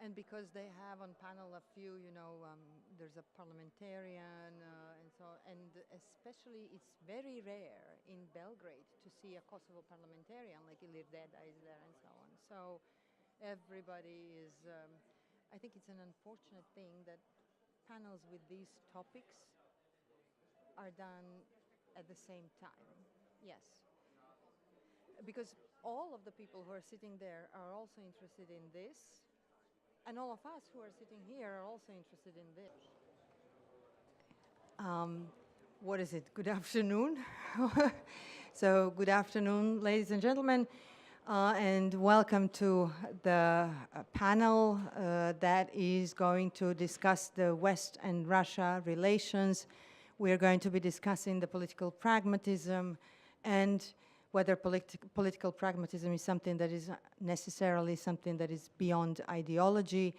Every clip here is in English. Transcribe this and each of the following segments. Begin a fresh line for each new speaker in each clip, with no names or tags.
And because they have on panel a few, there's a parliamentarian and so, and especially it's very rare in Belgrade to see a Kosovo parliamentarian like Ilir Deda is there and so on. So everybody is, I think it's an unfortunate thing that panels with these topics are done at the same time. Yes. Because all of the people who are sitting there are also interested in this. And all of us who are sitting here are also interested in this. What is it? Good afternoon. So good afternoon, ladies and gentlemen, and welcome to the panel that is going to discuss the West and Russia relations. We are going to be discussing the political pragmatism and whether political pragmatism is something that is necessarily something that is beyond ideology.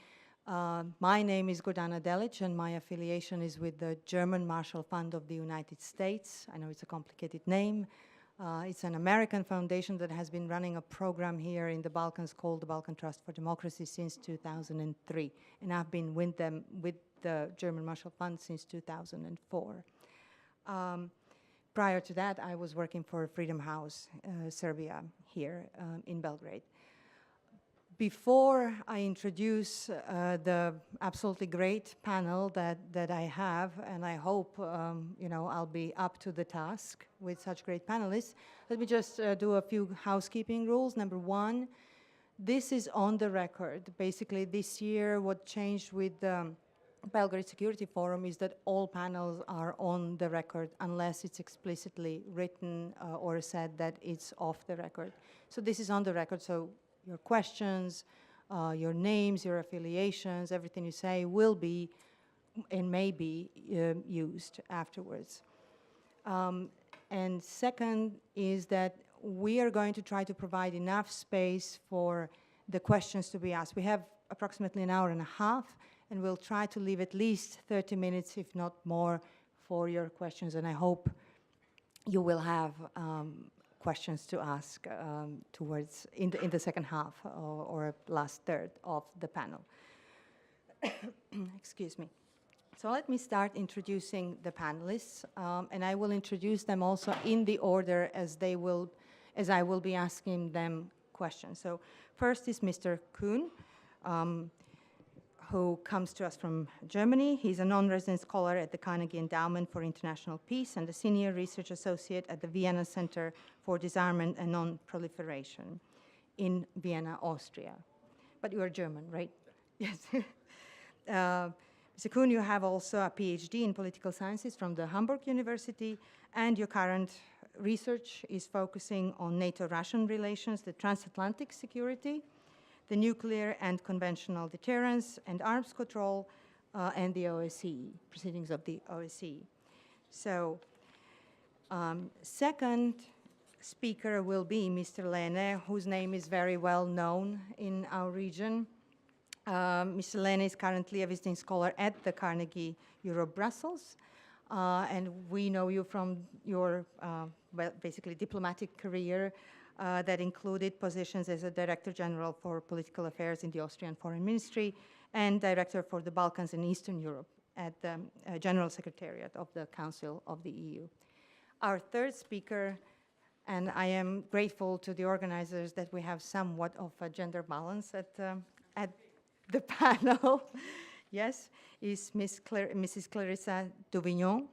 My name is Gordana Delić, and my affiliation is with the German Marshall Fund of the United States. I know it's a complicated name. It's an American foundation that has been running a program here in the Balkans called the Balkan Trust for Democracy since 2003. And I've been with them, with the German Marshall Fund since 2004. Prior to that, I was working for Freedom House, Serbia, here in Belgrade. Before I introduce the absolutely great panel that I have, and I hope I'll be up to the task with such great panelists, let me just do a few housekeeping rules. Number one, this is on the record. Basically, this year, what changed with Belgrade Security Forum is that all panels are on the record unless it's explicitly written or said that it's off the record. So this is on the record, so your questions, your names, your affiliations, everything you say will be and may be used afterwards. And second is that we are going to try to provide enough space for the questions to be asked. We have approximately an hour and a half, and we'll try to leave at least 30 minutes, if not more, for your questions. And I hope you will have questions to ask towards in the second half or last third of the panel. Excuse me. So let me start introducing the panelists, and I will introduce them also in the order as I will be asking them questions. So first is Mr. Kühn, who comes to us from Germany. He's a non-resident scholar at the Carnegie Endowment for International Peace and a senior research associate at the Vienna Center for Disarmament and Non-Proliferation in Vienna, Austria. But you are German, right? Yes. Mr. Kühn, you have also a PhD in political sciences from the Hamburg University, and your current research is focusing on NATO-Russian relations, the transatlantic security, the nuclear and conventional deterrence and arms control, and the OSCE, proceedings of the OSCE. So, second speaker will be Mr. Lehne, whose name is very well known in our region. Mr. Lehne is currently a visiting scholar at the Carnegie Europe Brussels, and we know you from your, basically diplomatic career that included positions as a Director General for Political Affairs in the Austrian Foreign Ministry and Director for the Balkans and Eastern Europe at the General Secretariat of the Council of the EU. Our third speaker, and I am grateful to the organizers that we have somewhat of a gender balance at the panel, yes, is Mrs. Clarissa Duvigneau.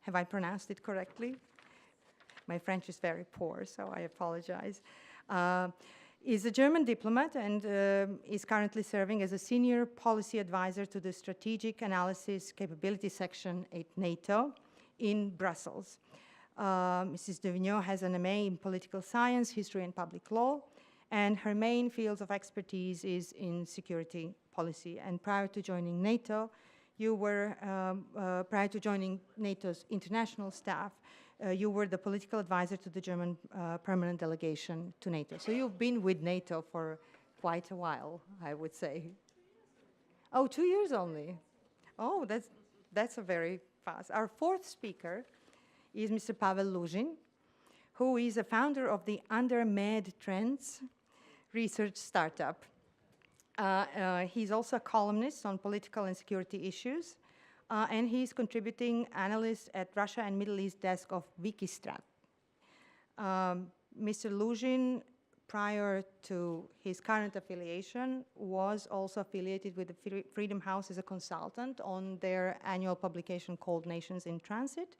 Have I pronounced it correctly? My French is very poor, so I apologize. Is a German diplomat and is currently serving as a senior policy advisor to the Strategic Analysis Capability Section at NATO in Brussels. Mrs. Duvigneau has an MA in political science, history, and public law, and her main fields of expertise is in security policy. And prior to joining NATO, you were, prior to joining NATO's international staff, you were the political advisor to the German permanent delegation to NATO. So you've been with NATO for quite a while, I would say. Oh, 2 years only. Oh, that's a very fast. Our fourth speaker is Mr. Pavel Luzin, who is a founder of the Under Med Trends research startup. He's also a columnist on political and security issues, and he's contributing analyst at Russia and Middle East desk of Wikistrat. Mr. Luzin, prior to his current affiliation, was also affiliated with the Freedom House as a consultant on their annual publication called Nations in Transit.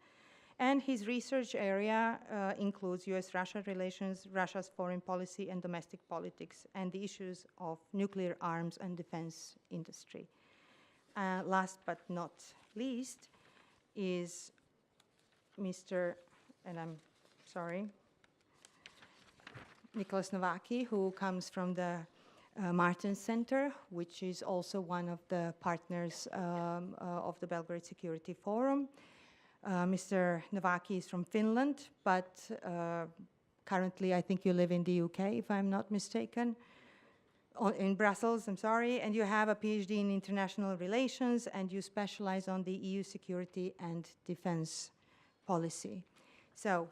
And his research area includes US-Russia relations, Russia's foreign policy and domestic politics, and the issues of nuclear arms and defense industry. Last but not least is Mr., and I'm sorry, Niklas Nováky, who comes from the Martens Center, which is also one of the partners of the Belgrade Security Forum. Mr. Nováky is from Finland, but currently I think you live in the UK, if I'm not mistaken. In Brussels, I'm sorry, and you have a PhD in international relations, and you specialize on the EU security and defense policy. So,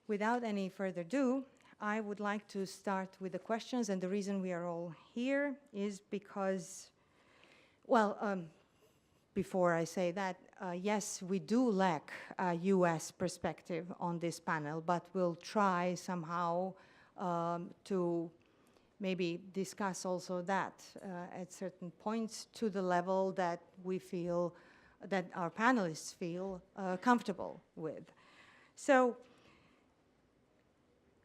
without any further ado, I would like to start with the questions, and the reason we are all here is because, well, before I say that, yes, we do lack a US perspective on this panel, but we'll try somehow to maybe discuss also that at certain points to the level that we feel, that our panelists feel comfortable with. So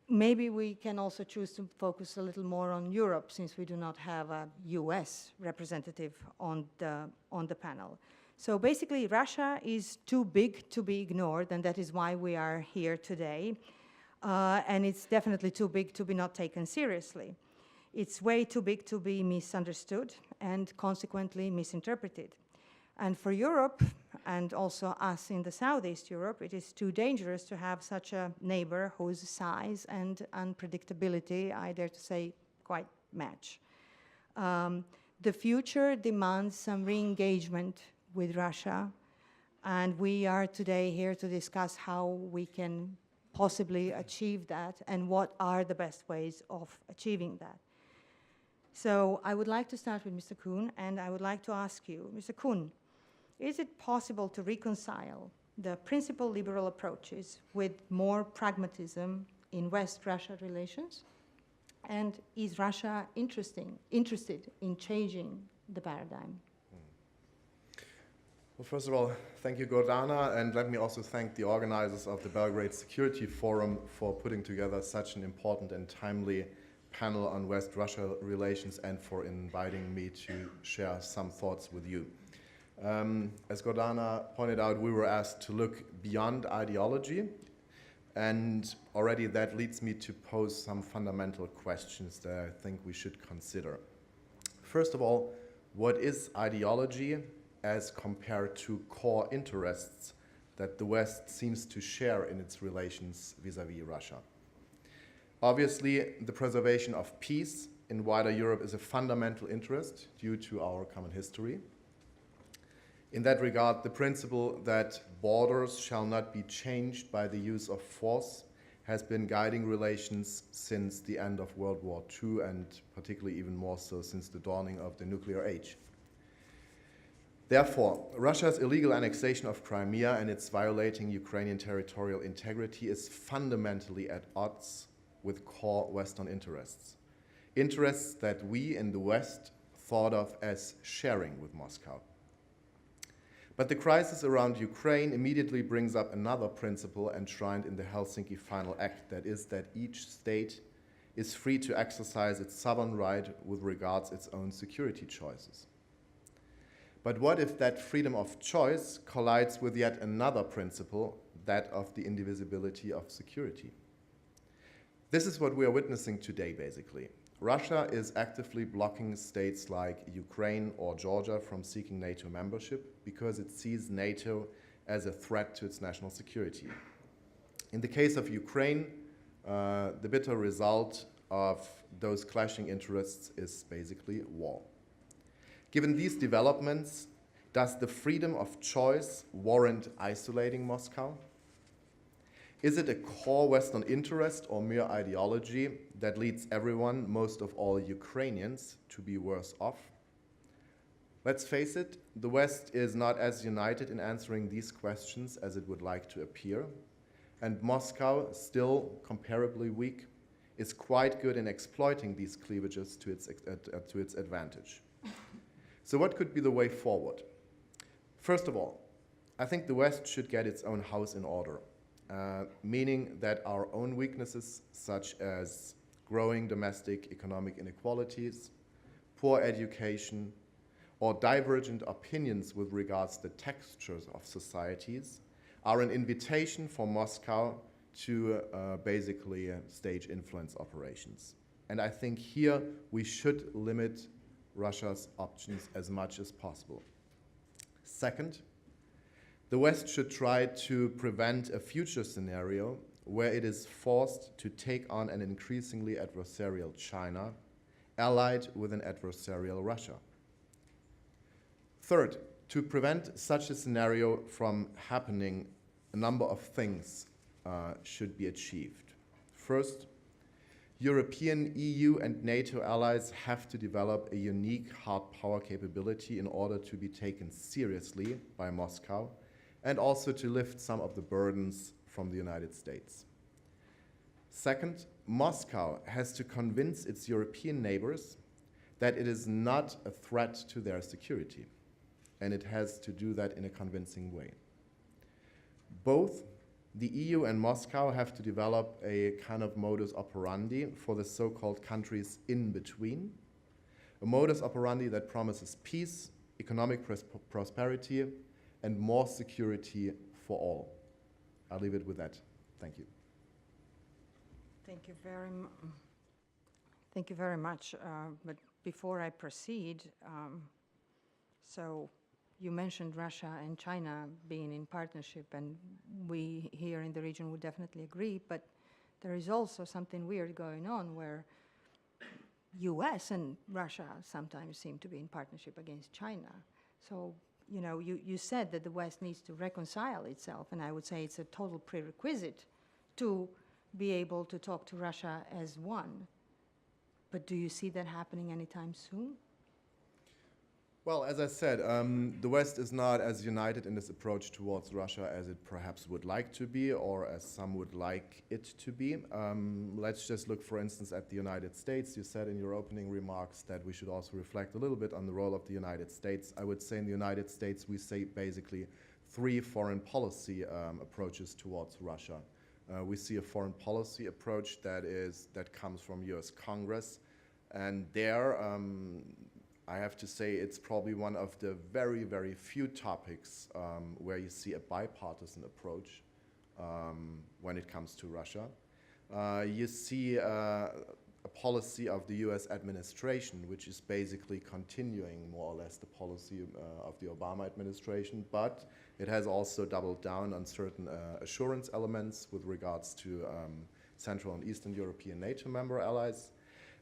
maybe we can also choose to focus a little more on Europe, since we do not have a US representative on the panel. So basically, Russia is too big to be ignored, and that is why we are here today. And it's definitely too big to be not taken seriously. It's way too big to be misunderstood and consequently misinterpreted. And for Europe, and also us in the Southeast Europe, it is too dangerous to have such a neighbor whose size and unpredictability, I dare to say, quite match. The future demands some re-engagement with Russia, and we are today here to discuss how we can possibly achieve that and what are the best ways of achieving that. So I would like to start with Mr. Kühn, and I would like to ask you, Mr. Kühn, is it possible to reconcile the principal liberal approaches with more pragmatism in West-Russia relations? And is Russia interested in changing the paradigm?
Well, first of all, thank you, Gordana, and let me also thank the organizers of the Belgrade Security Forum for putting together such an important and timely panel on West-Russia relations and for inviting me to share some thoughts with you. As Gordana pointed out, we were asked to look beyond ideology, and already that leads me to pose some fundamental questions that I think we should consider. First of all, what is ideology as compared to core interests that the West seems to share in its relations vis-à-vis Russia? Obviously, the preservation of peace in wider Europe is a fundamental interest due to our common history. In that regard, the principle that borders shall not be changed by the use of force has been guiding relations since the end of World War II, and particularly even more so since the dawning of the nuclear age. Therefore, Russia's illegal annexation of Crimea and its violating Ukrainian territorial integrity is fundamentally at odds with core Western interests. Interests that we in the West thought of as sharing with Moscow. But the crisis around Ukraine immediately brings up another principle enshrined in the Helsinki Final Act, that is that each state is free to exercise its sovereign right with regards to its own security choices. But what if that freedom of choice collides with yet another principle, that of the indivisibility of security? This is what we are witnessing today, basically. Russia is actively blocking states like Ukraine or Georgia from seeking NATO membership because it sees NATO as a threat to its national security. In the case of Ukraine, the bitter result of those clashing interests is basically war. Given these developments, does the freedom of choice warrant isolating Moscow? Is it a core Western interest or mere ideology that leads everyone, most of all Ukrainians, to be worse off? Let's face it, the West is not as united in answering these questions as it would like to appear, and Moscow, still comparably weak, is quite good in exploiting these cleavages to its advantage. So what could be the way forward? First of all, I think the West should get its own house in order, meaning that our own weaknesses, such as growing domestic economic inequalities, poor education, or divergent opinions with regards to the textures of societies, are an invitation for Moscow to basically stage influence operations. And I think here we should limit Russia's options as much as possible. Second, the West should try to prevent a future scenario where it is forced to take on an increasingly adversarial China, allied with an adversarial Russia. Third, to prevent such a scenario from happening, a number of things should be achieved. First, European, EU, and NATO allies have to develop a unique hard power capability in order to be taken seriously by Moscow and also to lift some of the burdens from the United States. Second, Moscow has to convince its European neighbors that it is not a threat to their security, and it has to do that in a convincing way. Both the EU and Moscow have to develop a kind of modus operandi for the so-called countries in between, a modus operandi that promises peace, economic prosperity, and more security for all. I'll leave it with that. Thank you.
Thank you very much. But before I proceed, so you mentioned Russia and China being in partnership, and we here in the region would definitely agree, but there is also something weird going on where US and Russia sometimes seem to be in partnership against China. So, you know, you said that the West needs to reconcile itself, and I would say it's a total prerequisite to be able to talk to Russia as one. But do you see that happening anytime soon?
Well, as I said, the West is not as united in this approach towards Russia as it perhaps would like to be, or as some would like it to be. Let's just look, for instance, at the United States. You said in your opening remarks that we should also reflect a little bit on the role of the United States. I would say in the United States we see basically three foreign policy approaches towards Russia. We see a foreign policy approach that comes from US Congress, and there I have to say it's probably one of the very, very few topics where you see a bipartisan approach when it comes to Russia. You see a policy of the US administration, which is basically continuing more or less the policy of the Obama administration, but it has also doubled down on certain assurance elements with regards to Central and Eastern European NATO member allies.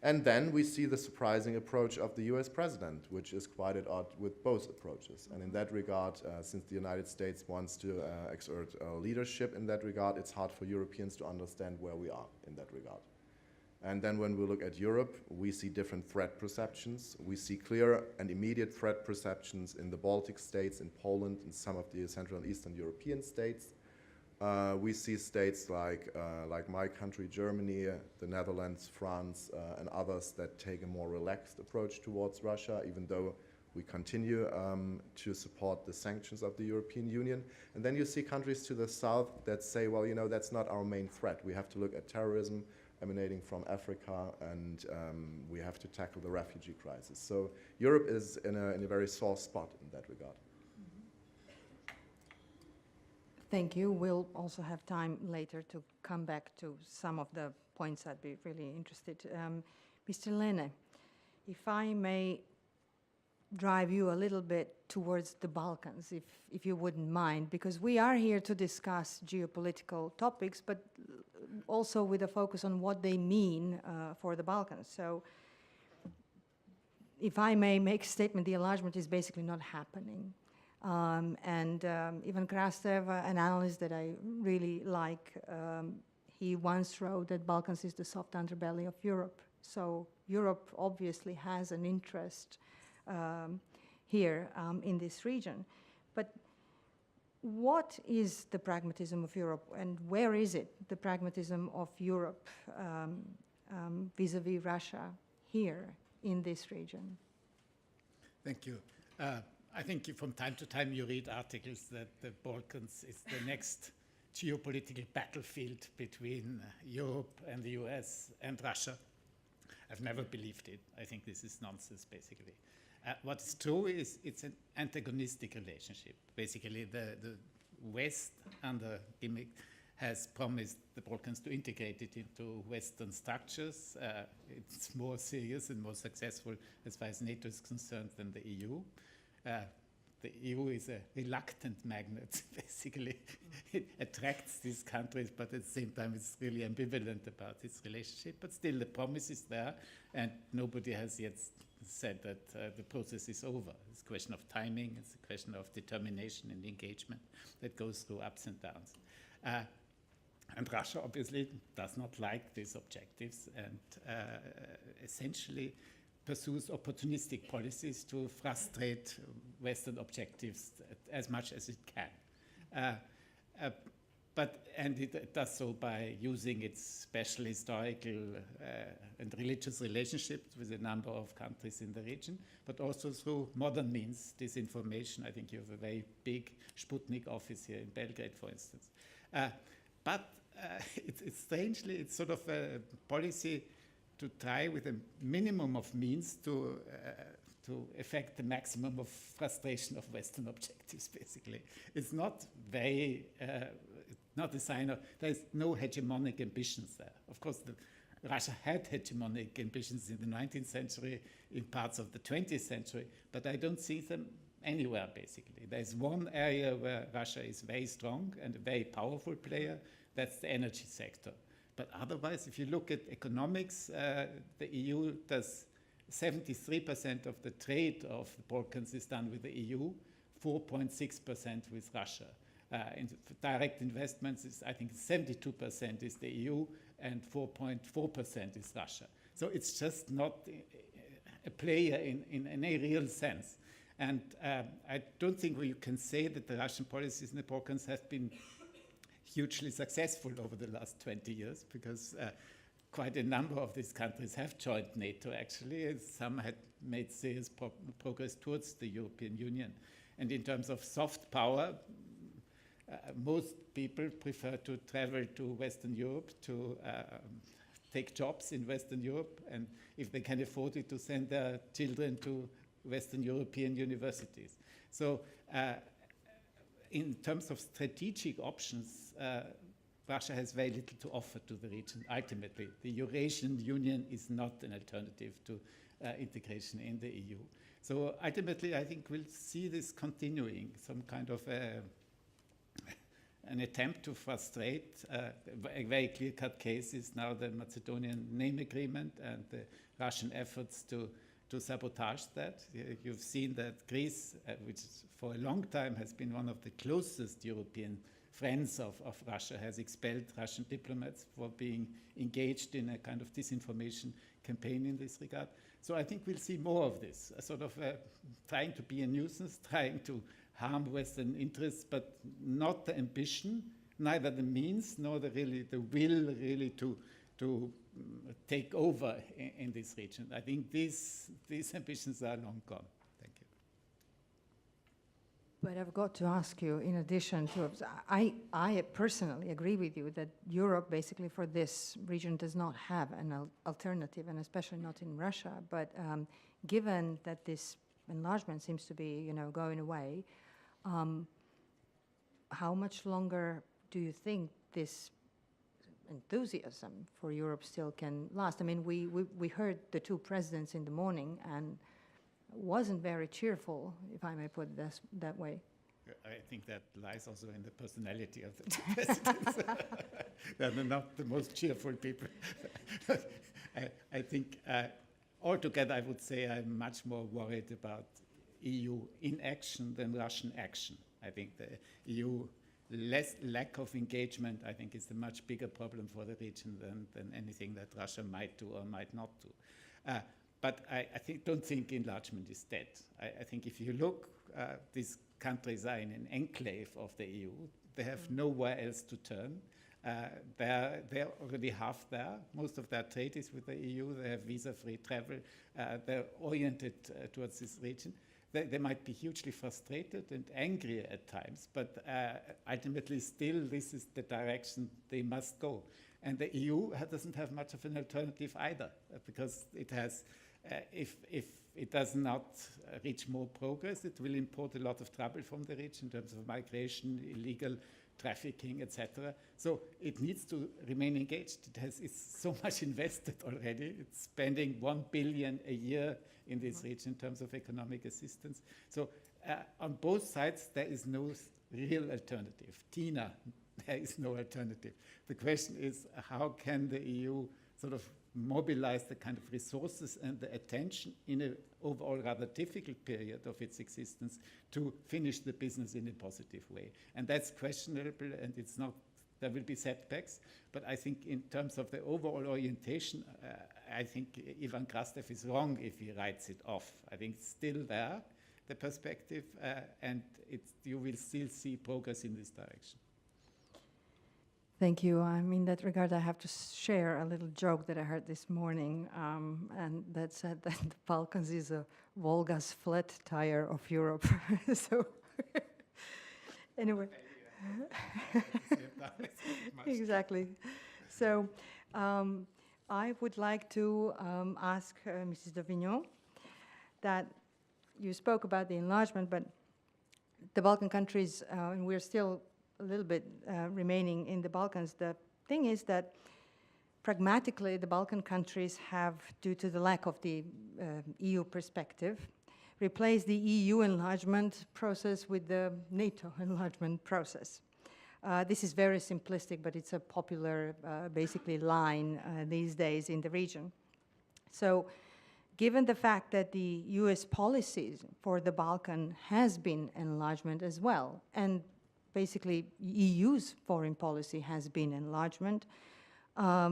And then we see the surprising approach of the US president, which is quite at odds with both approaches. And in that regard, since the United States wants to exert leadership in that regard, it's hard for Europeans to understand where we are in that regard. And then when we look at Europe, we see different threat perceptions. We see clear and immediate threat perceptions in the Baltic states, in Poland, in some of the Central and Eastern European states. We see states like my country, Germany, the Netherlands, France, and others that take a more relaxed approach towards Russia, even though we continue to support the sanctions of the European Union. And then you see countries to the south that say, well, you know, that's not our main threat. We have to look at terrorism emanating from Africa, and we have to tackle the refugee crisis. So Europe is in a very sore spot in that regard.
Thank you. We'll also have time later to come back to some of the points I'd be really interested. Mr. Lehne, if I may drive you a little bit towards the Balkans, if you wouldn't mind, because we are here to discuss geopolitical topics, but also with a focus on what they mean for the Balkans. So if I may make a statement, the enlargement is basically not happening. Ivan Krastev, an analyst that I really like, he once wrote that Balkans is the soft underbelly of Europe. So Europe obviously has an interest here in this region. But what is the pragmatism of Europe, and where is it, the pragmatism of Europe vis-a-vis Russia here in this region?
Thank you. I think from time to time you read articles that the Balkans is the next geopolitical battlefield between Europe and the US and Russia. I've never believed it. I think this is nonsense, basically. What's true is it's an antagonistic relationship. Basically, the West, under gimmick, has promised the Balkans to integrate it into Western structures. It's more serious and more successful as far as NATO is concerned than the EU. The EU is a reluctant magnet, basically. It attracts these countries, but at the same time it's really ambivalent about its relationship. But still, the promise is there, and nobody has yet said that the process is over. It's a question of timing, it's a question of determination and engagement that goes through ups and downs. And Russia obviously does not like these objectives and essentially pursues opportunistic policies to frustrate Western objectives as much as it can. And it does so by using its special historical and religious relationships with a number of countries in the region, but also through modern means, disinformation. I think you have a very big Sputnik office here in Belgrade, for instance. But it's strangely, it's sort of a policy to try with a minimum of means to effect the maximum of frustration of Western objectives, basically. It's not very, not a sign of, there's no hegemonic ambitions there. Of course, Russia had hegemonic ambitions in the 19th century, in parts of the 20th century, but I don't see them anywhere, basically. There's one area where Russia is very strong and a very powerful player, that's the energy sector. But otherwise, if you look at economics, the EU does 73% of the trade of the Balkans is done with the EU, 4.6% with Russia. In direct investments, I think 72% is the EU and 4.4% is Russia. So it's just not a player in any real sense. And I don't think you can say that the Russian policies in the Balkans have been hugely successful over the last 20 years because quite a number of these countries have joined NATO, actually. Some had made serious progress towards the European Union. And in terms of soft power, most people prefer to travel to Western Europe to take jobs in Western Europe, and if they can afford it, to send their children to Western European universities. So in terms of strategic options, Russia has very little to offer to the region, ultimately. The Eurasian Union is not an alternative to integration in the EU. So ultimately, I think we'll see this continuing, some kind of an attempt to frustrate. A very clear-cut case is now the Macedonian name agreement and the Russian efforts to sabotage that. You've seen that Greece, which for a long time has been one of the closest European friends of Russia, has expelled Russian diplomats for being engaged in a kind of disinformation campaign in this regard. So I think we'll see more of this, sort of trying to be a nuisance, trying to harm Western interests, but not the ambition, neither the means, nor the will really to take over in this region. I think these ambitions are long gone. Thank you.
But I've got to ask you, in addition to, I personally agree with you that Europe, basically for this region, does not have an alternative, and especially not in Russia. But given that this enlargement seems to be, going away, how much longer do you think this enthusiasm for Europe still can last? I mean, we heard the two presidents in the morning, and wasn't very cheerful, if I may put it that way.
I think that lies also in the personality of the two presidents. They're not the most cheerful people. I think altogether, I would say I'm much more worried about EU inaction than Russian action. I think the EU lack of engagement, I think, is a much bigger problem for the region than anything that Russia might do or might not do. But I don't think enlargement is dead. I think if you look, these countries are in an enclave of the EU. They have nowhere else to turn. They're already half there. Most of their trade is with the EU. They have visa-free travel. They're oriented towards this region. They might be hugely frustrated and angry at times, but ultimately still this is the direction they must go. And the EU doesn't have much of an alternative either, because it has, if it does not reach more progress, it will import a lot of trouble from the region in terms of migration, illegal trafficking, etc. So it needs to remain engaged. It's so much invested already. It's spending 1 billion a year in this region in terms of economic assistance. So on both sides, there is no real alternative. Tina, there is no alternative. The question is, how can the EU sort of mobilize the kind of resources and the attention in an overall rather difficult period of its existence to finish the business in a positive way? And that's questionable, and it's not, there will be setbacks, but I think in terms of the overall orientation, I think Ivan Krastev is wrong if he writes it off. I think it's still there, the perspective, and you will still see progress in this direction.
Thank you. In that regard, I have to share a little joke that I heard this morning, and that said that the Balkans is a Volga's flat tire of Europe. So, anyway. Exactly. So, I would like to ask Mrs. Duvigneau that you spoke about the enlargement, but the Balkan countries, and we're still a little bit remaining in the Balkans. The thing is that pragmatically the Balkan countries have, due to the lack of the EU perspective, replaced the EU enlargement process with the NATO enlargement process. This is very simplistic, but it's a popular, basically, line these days in the region. So, given the fact that the US policies for the Balkan has been enlargement as well, and basically EU's foreign policy has been enlargement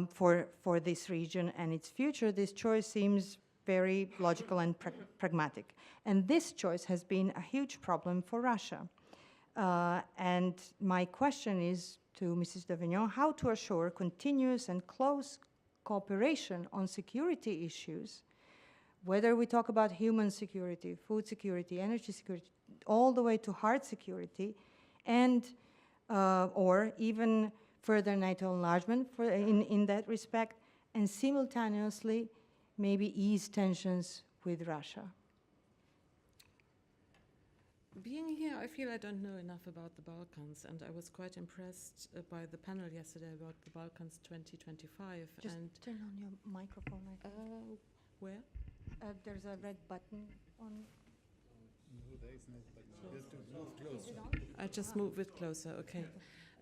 for this region and its future, this choice seems very logical and pragmatic. And this choice has been a huge problem for Russia. And my question is to Mrs. Duvigneau, how to assure continuous and close cooperation on security issues, whether we talk about human security, food security, energy security, all the way to hard security, and or even further NATO enlargement in that respect, and simultaneously maybe ease tensions with Russia.
Being here, I feel I don't know enough about the Balkans, and I was quite impressed by the panel yesterday about the Balkans 2025.
Just turn on your microphone.
Where?
There's a red button on.
No, there is no button. You have to move closer.
I just move it closer, okay.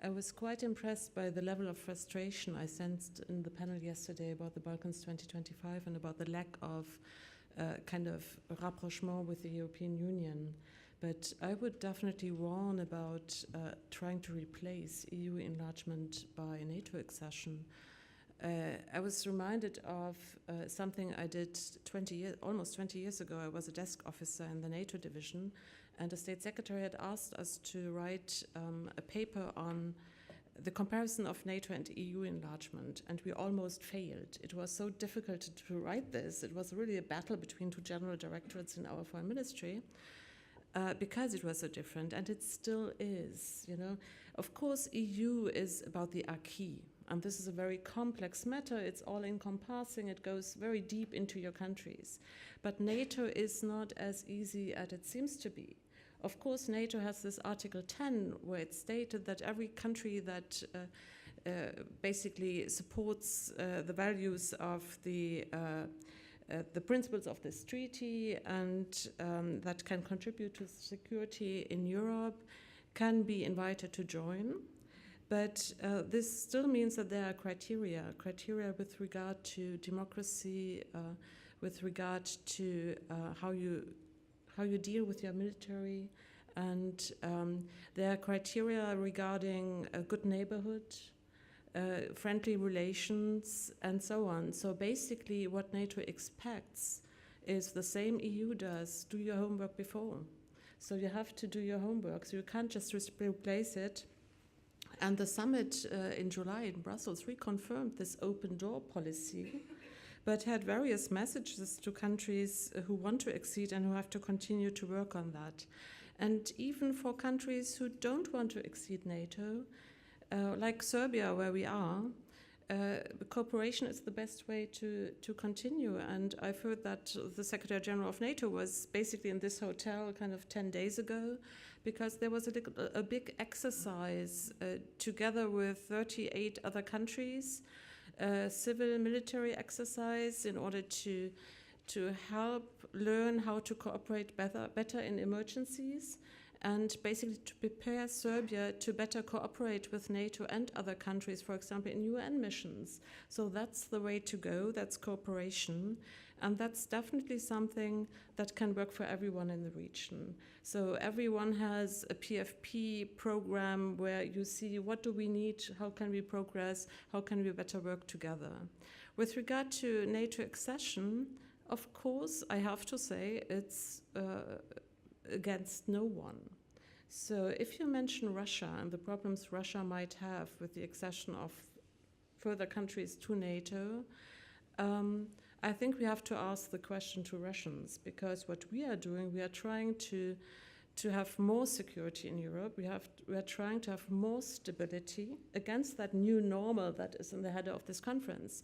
I was quite impressed by the level of frustration I sensed in the panel yesterday about the Balkans 2025 and about the lack of kind of rapprochement with the European Union. But I would definitely warn about trying to replace EU enlargement by NATO accession. I was reminded of something I did almost 20 years ago. I was a desk officer in the NATO division, and the State Secretary had asked us to write a paper on the comparison of NATO and EU enlargement, and we almost failed. It was so difficult to write this. It was really a battle between two general directorates in our foreign ministry. Because it was so different, and it still is, you know. Of course, EU is about the acquis, and this is a very complex matter. It's all-encompassing. It goes very deep into your countries. But NATO is not as easy as it seems to be. Of course, NATO has this Article 10, where it's stated that every country that basically supports the values of the principles of this treaty and that can contribute to security in Europe can be invited to join. But this still means that there are criteria with regard to democracy, with regard to how how you deal with your military, and there are criteria regarding a good neighborhood, friendly relations, and so on. So basically what NATO expects is the same EU does: do your homework before. So you have to do your homework, so you can't just replace it. And the summit in July in Brussels reconfirmed this open door policy, but had various messages to countries who want to accede and who have to continue to work on that. And even for countries who don't want to accede NATO, like Serbia, where we are, cooperation is the best way to continue. And I've heard that the Secretary General of NATO was basically in this hotel kind of 10 days ago, because there was a big exercise together with 38 other countries, civil military exercise in order to help learn how to cooperate better in emergencies, and basically to prepare Serbia to better cooperate with NATO and other countries, for example, in UN missions. So that's the way to go, that's cooperation, and that's definitely something that can work for everyone in the region. So everyone has a PFP program where you see what do we need, how can we progress, how can we better work together. With regard to NATO accession, of course, I have to say it's against no one. So if you mention Russia and the problems Russia might have with the accession of further countries to NATO, I think we have to ask the question to Russians, because what we are doing, we are trying to have more security in Europe. We are trying to have more stability against that new normal that is in the header of this conference.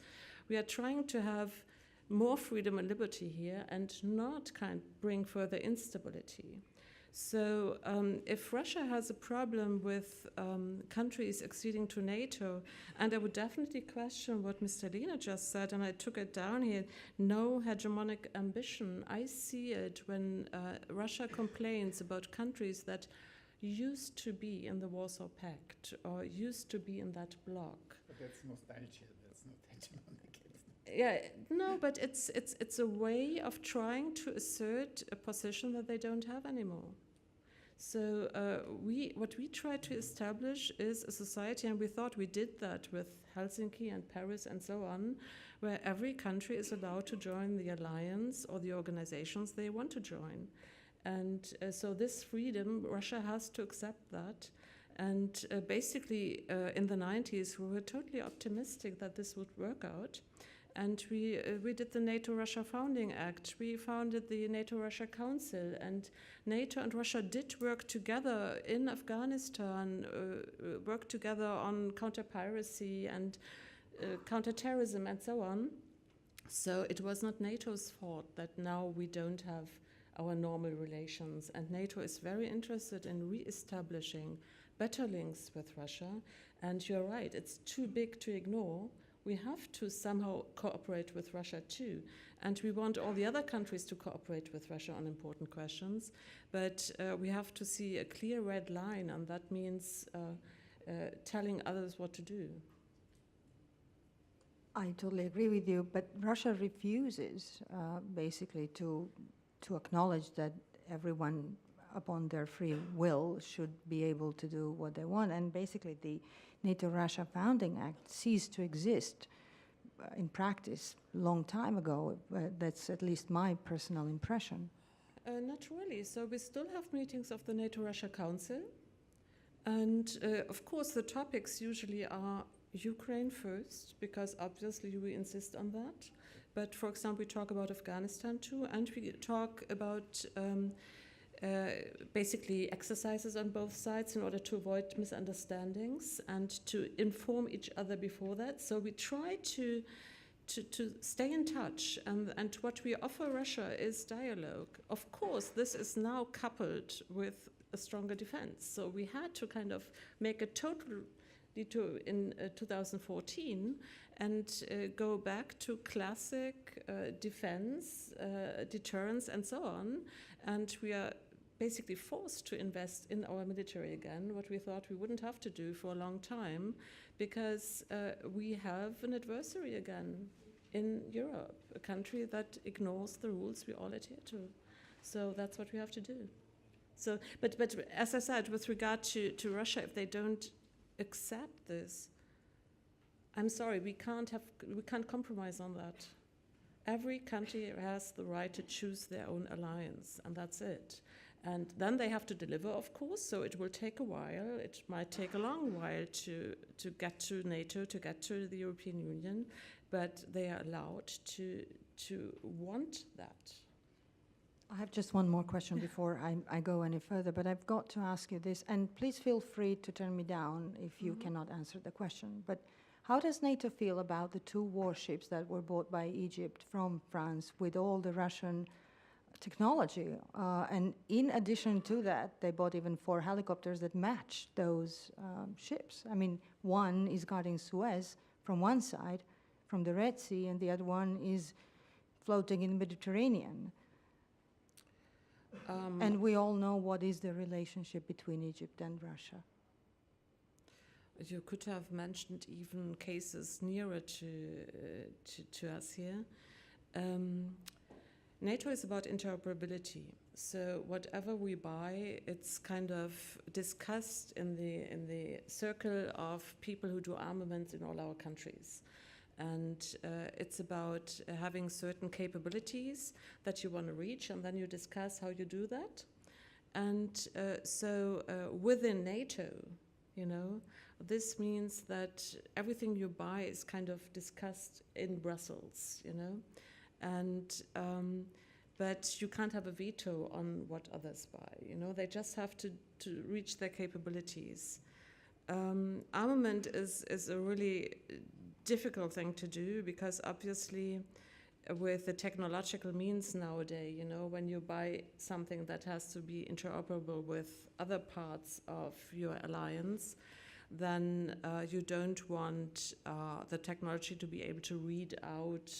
We are trying to have more freedom and liberty here and not bring further instability. So if Russia has a problem with countries acceding to NATO, and I would definitely question what Mr. Lehne just said, and I took it down here, no hegemonic ambition. I see it when Russia complains about countries that used to be in the Warsaw Pact or used to be in that bloc.
But that's nostalgia, that's not hegemonic.
Yeah, no, but it's a way of trying to assert a position that they don't have anymore. So what we try to establish is a society, and we thought we did that with Helsinki and Paris and so on, where every country is allowed to join the alliance or the organizations they want to join. And so this freedom, Russia has to accept that. And basically, in the 90s, we were totally optimistic that this would work out. And we did the NATO-Russia Founding Act. We founded the Nato-Russia Council, and NATO and Russia did work together in Afghanistan, work together on counter-piracy and counter-terrorism and so on. So it was not NATO's fault that now we don't have our normal relations. And NATO is very interested in re-establishing better links with Russia. And you're right, it's too big to ignore. We have to somehow cooperate with Russia too. And we want all the other countries to cooperate with Russia on important questions. But we have to see a clear red line, and that means telling others what to do.
I totally agree with you, but Russia refuses basically to acknowledge that everyone upon their free will should be able to do what they want. And basically the NATO-Russia Founding Act ceased to exist in practice a long time ago. That's at least my personal impression.
Not really. So we still have meetings of the NATO-Russia Council. And of course, the topics usually are Ukraine first, because obviously we insist on that. But for example, we talk about Afghanistan too, and we talk about basically exercises on both sides in order to avoid misunderstandings and to inform each other before that. So we try to stay in touch, and what we offer Russia is dialogue. Of course, this is now coupled with a stronger defense. So we had to kind of make a total detour in 2014 and go back to classic defense, deterrence, and so on. And we are basically forced to invest in our military again, what we thought we wouldn't have to do for a long time, because we have an adversary again in Europe, a country that ignores the rules we all adhere to. So that's what we have to do. So, but as I said, with regard to Russia, if they don't accept this, I'm sorry, we can't compromise on that. Every country has the right to choose their own alliance, and that's it. And then they have to deliver, of course, so it will take a while. It might take a long while to get to NATO, to get to the European Union, but they are allowed to want that.
I have just one more question before I go any further, but I've got to ask you this, and please feel free to turn me down if you cannot answer the question. But how does NATO feel about the 2 warships that were bought by Egypt from France with all the Russian technology? And in addition to that, they bought even 4 helicopters that match those ships. I mean, one is guarding Suez from one side, from the Red Sea, and the other one is floating in the Mediterranean. And we all know what is the relationship between Egypt and Russia.
You could have mentioned even cases nearer to us here. NATO is about interoperability. So whatever we buy, it's kind of discussed in the circle of people who do armaments in all our countries. And it's about having certain capabilities that you want to reach, and then you discuss how you do that. And so within NATO, you know, this means that everything you buy is kind of discussed in Brussels, you know, and but you can't have a veto on what others buy. You know, they just have to reach their capabilities. Armament is a really difficult thing to do because obviously with the technological means nowadays, you know, when you buy something that has to be interoperable with other parts of your alliance, then you don't want the technology to be able to read out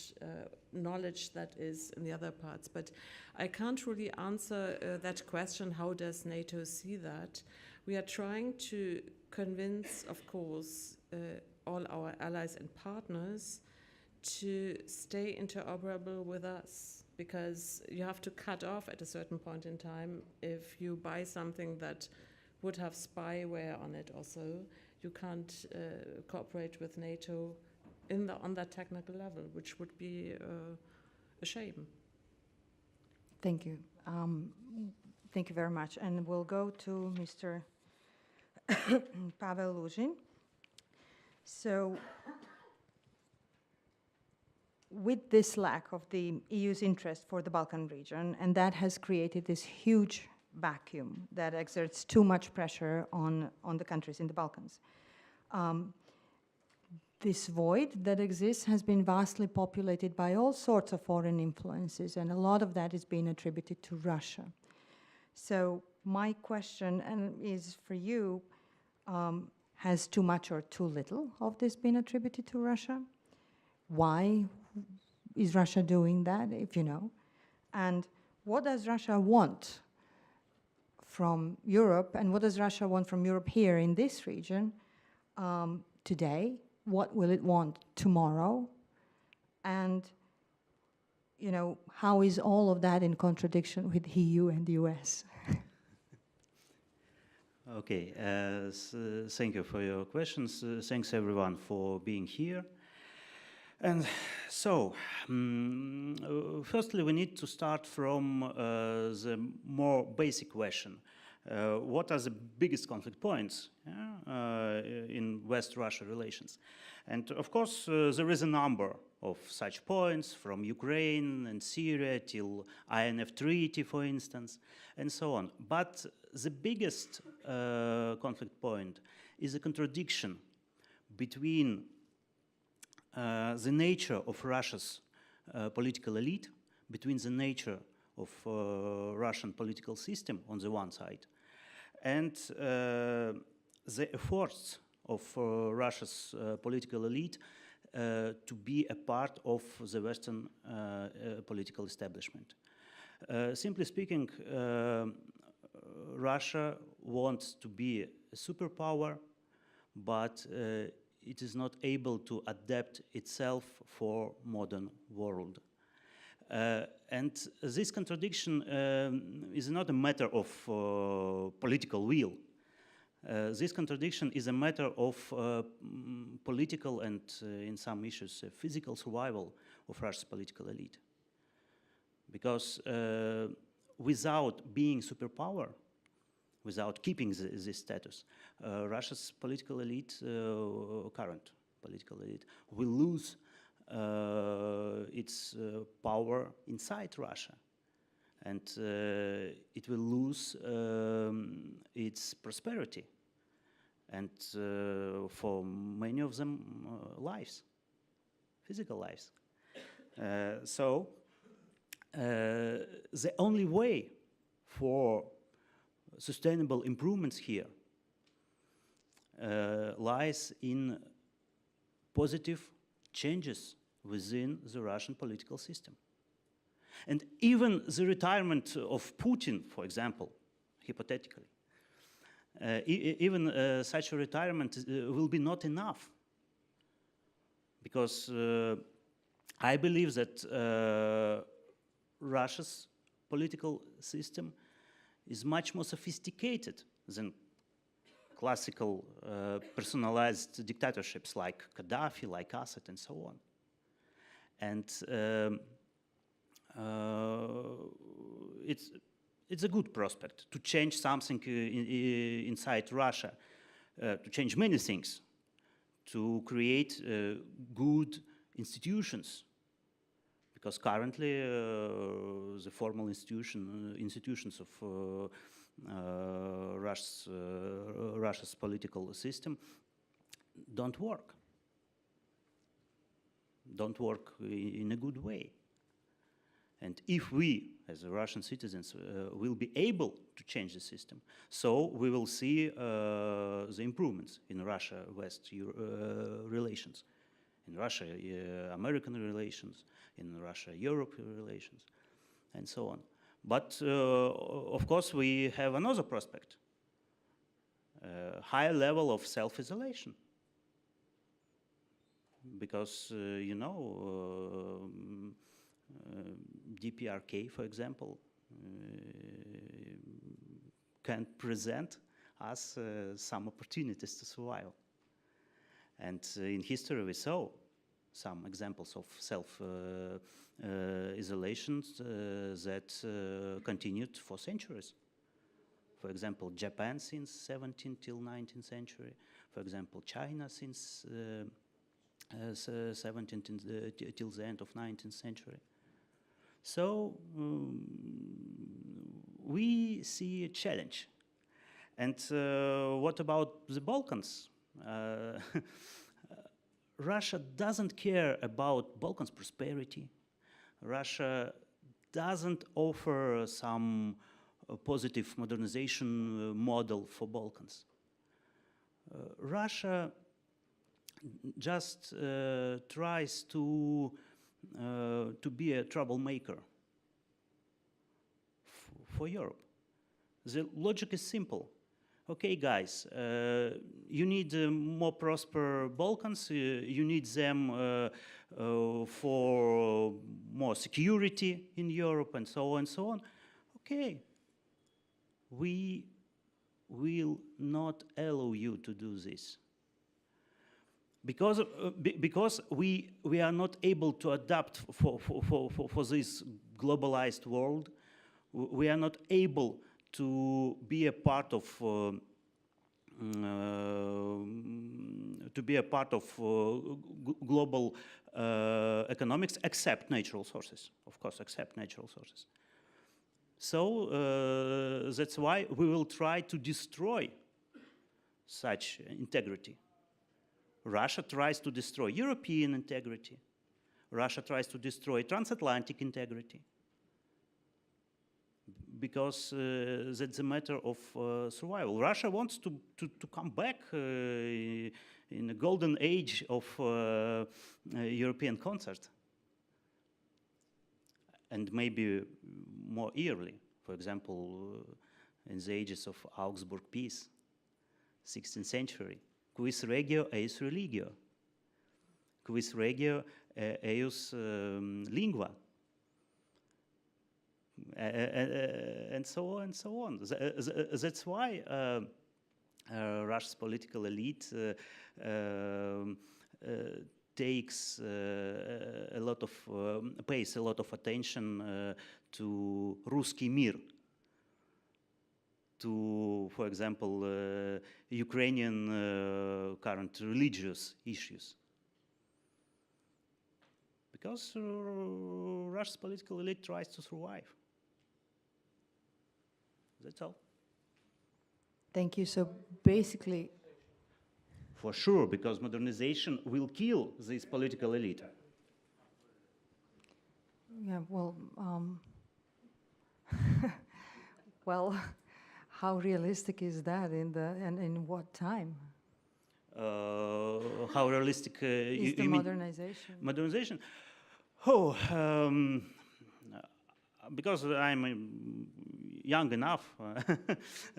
knowledge that is in the other parts. But I can't really answer that question, how does NATO see that? We are trying to convince, of course, all our allies and partners to stay interoperable with us, because you have to cut off at a certain point in time. If you buy something that would have spyware on it also, you can't cooperate with NATO on that technical level, which would be a shame.
Thank you. Thank you very much. And we'll go to Mr. Pavel Luzin. So, with this lack of the EU's interest for the Balkan region, and that has created this huge vacuum that exerts too much pressure on the countries in the Balkans. This void that exists has been vastly populated by all sorts of foreign influences, and a lot of that is being attributed to Russia. So my question is for you, has too much or too little of this been attributed to Russia? Why is Russia doing that, if you know? And what does Russia want from Europe, and what does Russia want from Europe here in this region today? What will it want tomorrow? And, you know, how is all of that in contradiction with the EU and the US?
Okay, thank you for your questions. Thanks everyone for being here. And so, firstly, we need to start from the more basic question. What are the biggest conflict points in West-Russia relations? And of course, there is a number of such points, from Ukraine and Syria till INF Treaty, for instance, and so on. But the biggest conflict point is a contradiction between the nature of Russia's political elite, between the nature of Russian political system on the one side, and the efforts of Russia's political elite to be a part of the Western political establishment. Simply speaking, Russia wants to be a superpower, but it is not able to adapt itself for modern world. And this contradiction is not a matter of political will. This contradiction is a matter of political and, in some issues, physical survival of Russia's political elite. Because without being superpower, without keeping this status, Russia's political elite, current political elite, will lose its power inside Russia. And it will lose its prosperity. And for many of them, lives, physical lives. So the only way for sustainable improvements here lies in positive changes within the Russian political system. And even the retirement of Putin, for example, hypothetically, even such a retirement will be not enough. Because I believe that Russia's political system is much more sophisticated than classical personalized dictatorships like Gaddafi, like Assad, and so on. And it's a good prospect to change something inside Russia, to change many things, to create good institutions. Because currently the formal institutions of Russia's political system don't work in a good way. And if we, as Russian citizens, will be able to change the system, so we will see the improvements in Russia-West relations, in Russia-American relations, in Russia-Europe relations, and so on. But of course, we have another prospect, higher level of self-isolation. Because, you know, DPRK, for example, can present us some opportunities to survive. And in history, we saw some examples of self-isolation that continued for centuries. For example, Japan since 17th till 19th century. For example, China since 17th till the end of 19th century. So we see a challenge. And what about the Balkans? Russia doesn't care about Balkans' prosperity. Russia doesn't offer some positive modernization model for Balkans. Russia just tries to be a troublemaker for Europe. The logic is simple. Okay, guys, you need more prosper Balkans, you need them for more security in Europe, and so on and so on. Okay, we will not allow you to do this. Because we are not able to adapt for this globalized world. We are not able to be a part of global economics, except natural sources, of course, except natural sources. So that's why we will try to destroy such integrity. Russia tries to destroy European integrity. Russia tries to destroy transatlantic integrity. Because that's a matter of survival. Russia wants to come back in the golden age of European concert. And maybe more early, for example, in the ages of Augsburg Peace, 16th century. Quis regio eius religio? Quis regio eius lingua? and so on and so on. That's why Russia's political elite takes a lot of pays a lot of attention to Ruski Mir, to, for example, Ukrainian current religious issues. Because Russia's political elite tries to survive. That's all.
Thank you. So basically,
For sure, because modernization will kill this political elite.
yeah, well, well, how realistic is that and in what time
How realistic
is the
you mean
modernization?
modernization? Oh, because I'm young enough,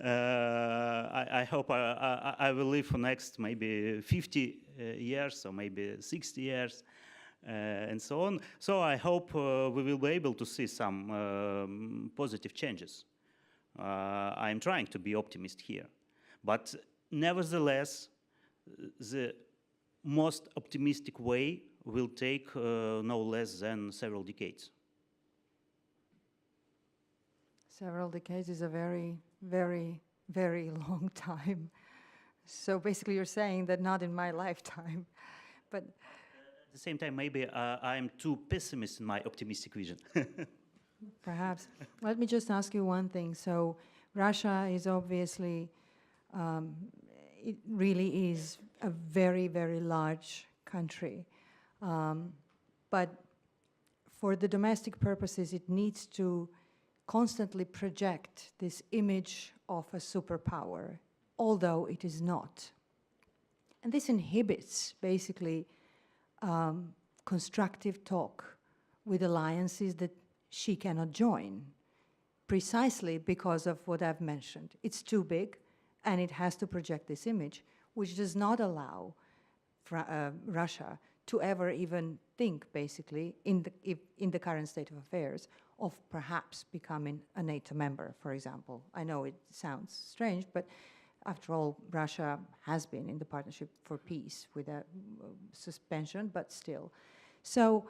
I hope I will live for next maybe 50 years or maybe 60 years and so on. So I hope we will be able to see some positive changes. I'm trying to be optimist here. But nevertheless, the most optimistic way will take no less than several decades.
Several decades is a very, very, very long time. So basically you're saying that not in my lifetime, but...
At the same time, maybe I'm too pessimist in my optimistic vision.
Perhaps. Let me just ask you one thing. So Russia is obviously, it really is a very, very large country. But for the domestic purposes, it needs to constantly project this image of a superpower, although it is not. And this inhibits, basically, constructive talk with alliances that she cannot join, precisely because of what I've mentioned. It's too big, and it has to project this image, which does not allow Russia to ever even think, basically, in the current state of affairs, of perhaps becoming a NATO member, for example. I know it sounds strange, but after all, Russia has been in the Partnership for Peace with a suspension, but still. So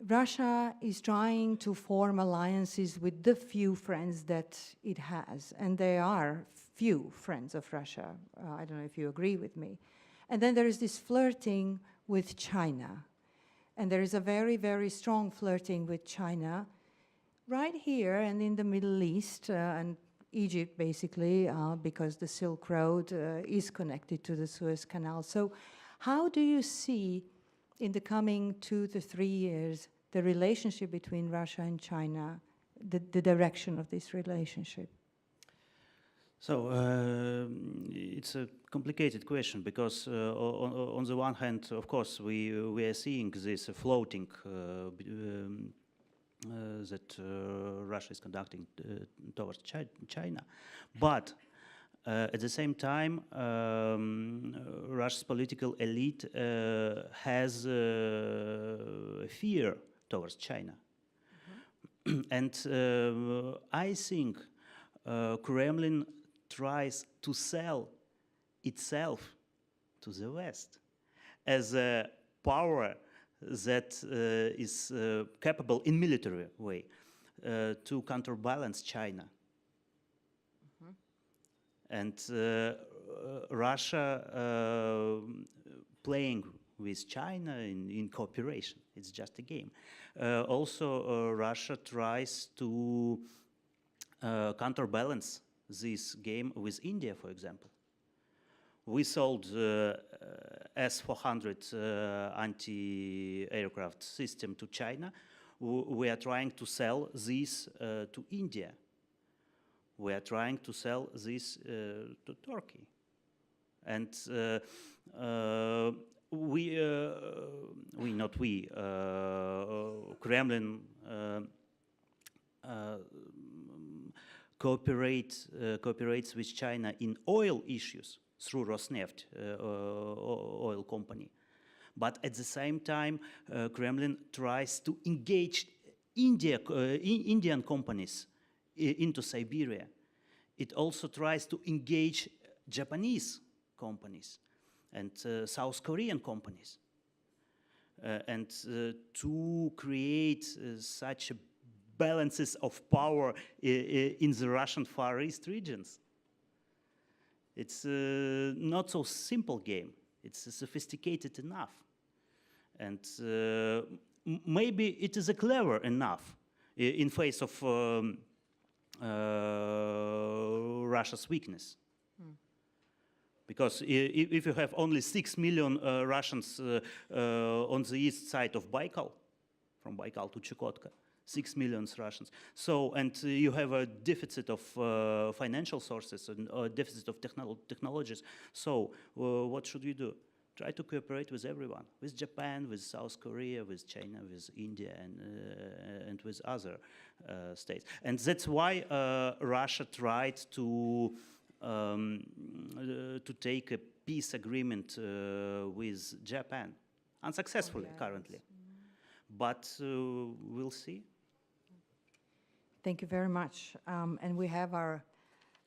Russia is trying to form alliances with the few friends that it has, and they are few friends of Russia. I don't know if you agree with me. And then there is this flirting with China. And there is a very, very strong flirting with China right here and in the Middle East and Egypt, basically, because the Silk Road is connected to the Suez Canal. So how do you see, in the coming 2 to 3 years, the relationship between Russia and China, the direction of this relationship?
So it's a complicated question because on the one hand, of course, we are seeing this floating that Russia is conducting towards China. But at the same time, Russia's political elite has fear towards China. Mm-hmm. And I think Kremlin tries to sell itself to the West as a power that is capable in military way to counterbalance China. Mm-hmm. And Russia playing with China in cooperation. It's just a game. Also, Russia tries to counterbalance this game with India, for example. We sold S-400 anti-aircraft system to China. We are trying to sell this to India. We are trying to sell this to Turkey. And Kremlin cooperates with China in oil issues through Rosneft, oil company. But at the same time, Kremlin tries to engage Indian companies into Siberia. It also tries to engage Japanese companies and South Korean companies. And to create such balances of power in the Russian Far East regions. It's not so simple game. It's sophisticated enough. And maybe it is clever enough in face of Russia's weakness. Because if you have only 6 million Russians on the east side of Baikal, from Baikal to Chukotka, 6 million Russians. So, and you have a deficit of financial sources and a deficit of technologies. So, what should we do? Try to cooperate with everyone, with Japan, with South Korea, with China, with India, and with other states. And that's why Russia tried to take a peace agreement with Japan, unsuccessfully currently. But we'll see.
Thank you very much. And we have our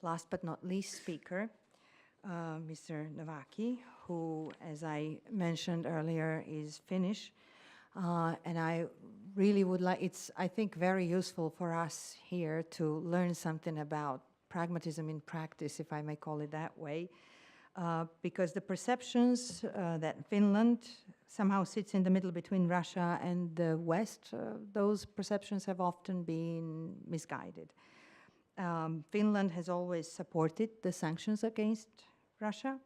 last but not least speaker, Mr. Nováky, who, as I mentioned earlier, is Finnish. And I really would like, it's, I think, very useful for us here to learn something about pragmatism in practice, if I may call it that way, because the perceptions that Finland somehow sits in the middle between Russia and the West, those perceptions have often been misguided. Finland has always supported the sanctions against Russia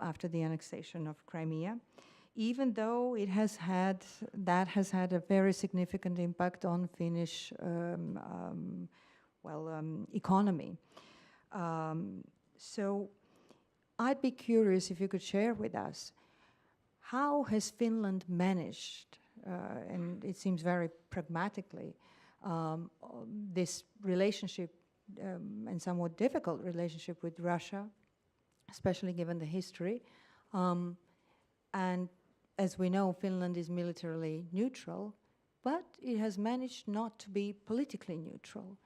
after the annexation of Crimea, even though it has had, that has had a very significant impact on Finnish economy. So I'd be curious if you could share with us, how has Finland managed, and it seems very pragmatically, this relationship and somewhat difficult relationship with Russia, especially given the history. And as we know, Finland is militarily neutral, but it has managed not to be politically neutral.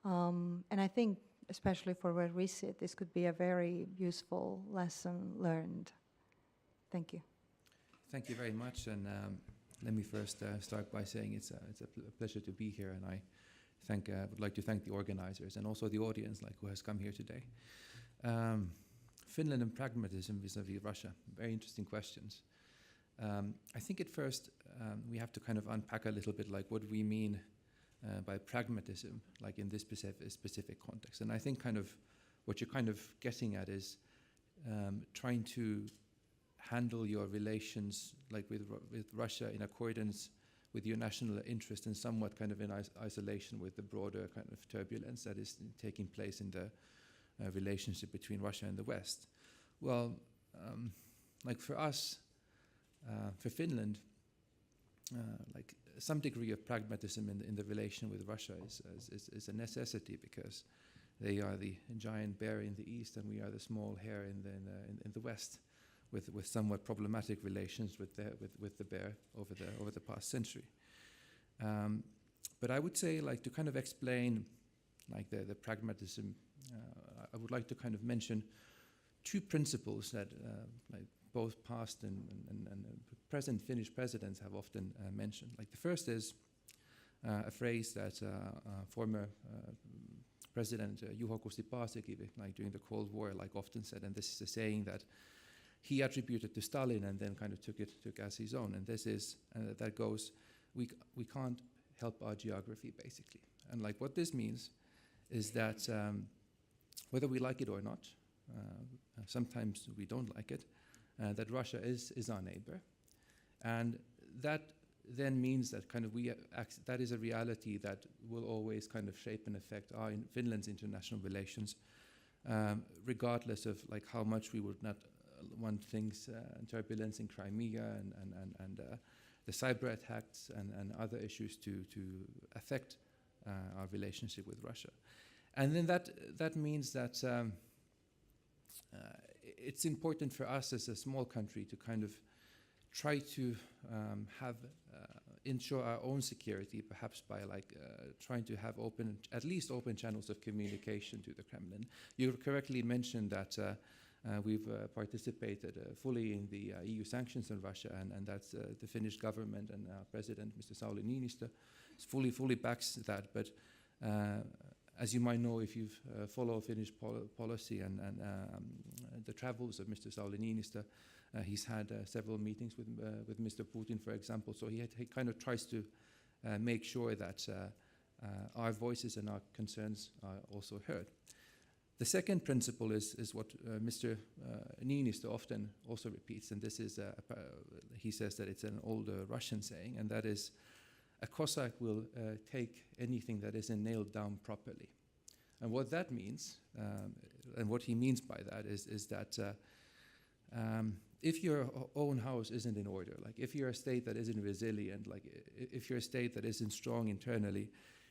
And I think, especially for where we sit, this could be a very useful lesson learned. Thank you.
Thank you very much. And let me first start by saying it's a pleasure to be here. And I would like to thank the organizers and also the audience who has come here today. Finland and pragmatism vis-a-vis Russia, very interesting questions. I think at first we have to kind of unpack a little bit what we mean by pragmatism, in this specific context. And I think kind of what you're kind of getting at is trying to handle your relations with Russia in accordance with your national interest and somewhat kind of in isolation with the broader kind of turbulence that is taking place in the relationship between Russia and the West. Well, for us, for Finland, some degree of pragmatism in the relation with Russia is a necessity, because they are the giant bear in the east and we are the small hare in the west, with somewhat problematic relations with the bear over the past century. But I would say, to kind of explain the pragmatism, I would like to kind of mention two principles that both past and present Finnish presidents have often mentioned. The first is a phrase that former President Juho Kusti Paasikivi, during the Cold War, often said, and this is a saying that he attributed to Stalin and then kind of took as his own. And this is that goes, we can't help our geography, basically. And what this means is that whether we like it or not, sometimes we don't like it, that Russia is our neighbor, and that then means that kind of that is a reality that will always kind of shape and affect Finland's international relations, regardless of how much we would not want things, turbulence in Crimea and the cyber attacks and other issues to affect our relationship with Russia. And then that means that it's important for us as a small country to kind of try to have ensure our own security, perhaps by trying to have at least open channels of communication to the Kremlin. You correctly mentioned that we've participated fully in the EU sanctions on Russia, and that's the Finnish government and President Mr. Sauli Niinistö fully backs that. But as you might know, if you follow Finnish policy and the travels of Mr. Sauli Niinistö, he's had several meetings with Mr. Putin, for example. So he kind of tries to make sure that our voices and our concerns are also heard. The second principle is what Mr. Niinistö often also repeats, and this is, he says that it's an old Russian saying, and that is, a Cossack will take anything that isn't nailed down properly. And what that means, and what he means by that is that if your own house isn't in order, like if you're a state that isn't resilient, like if you're a state that isn't strong internally,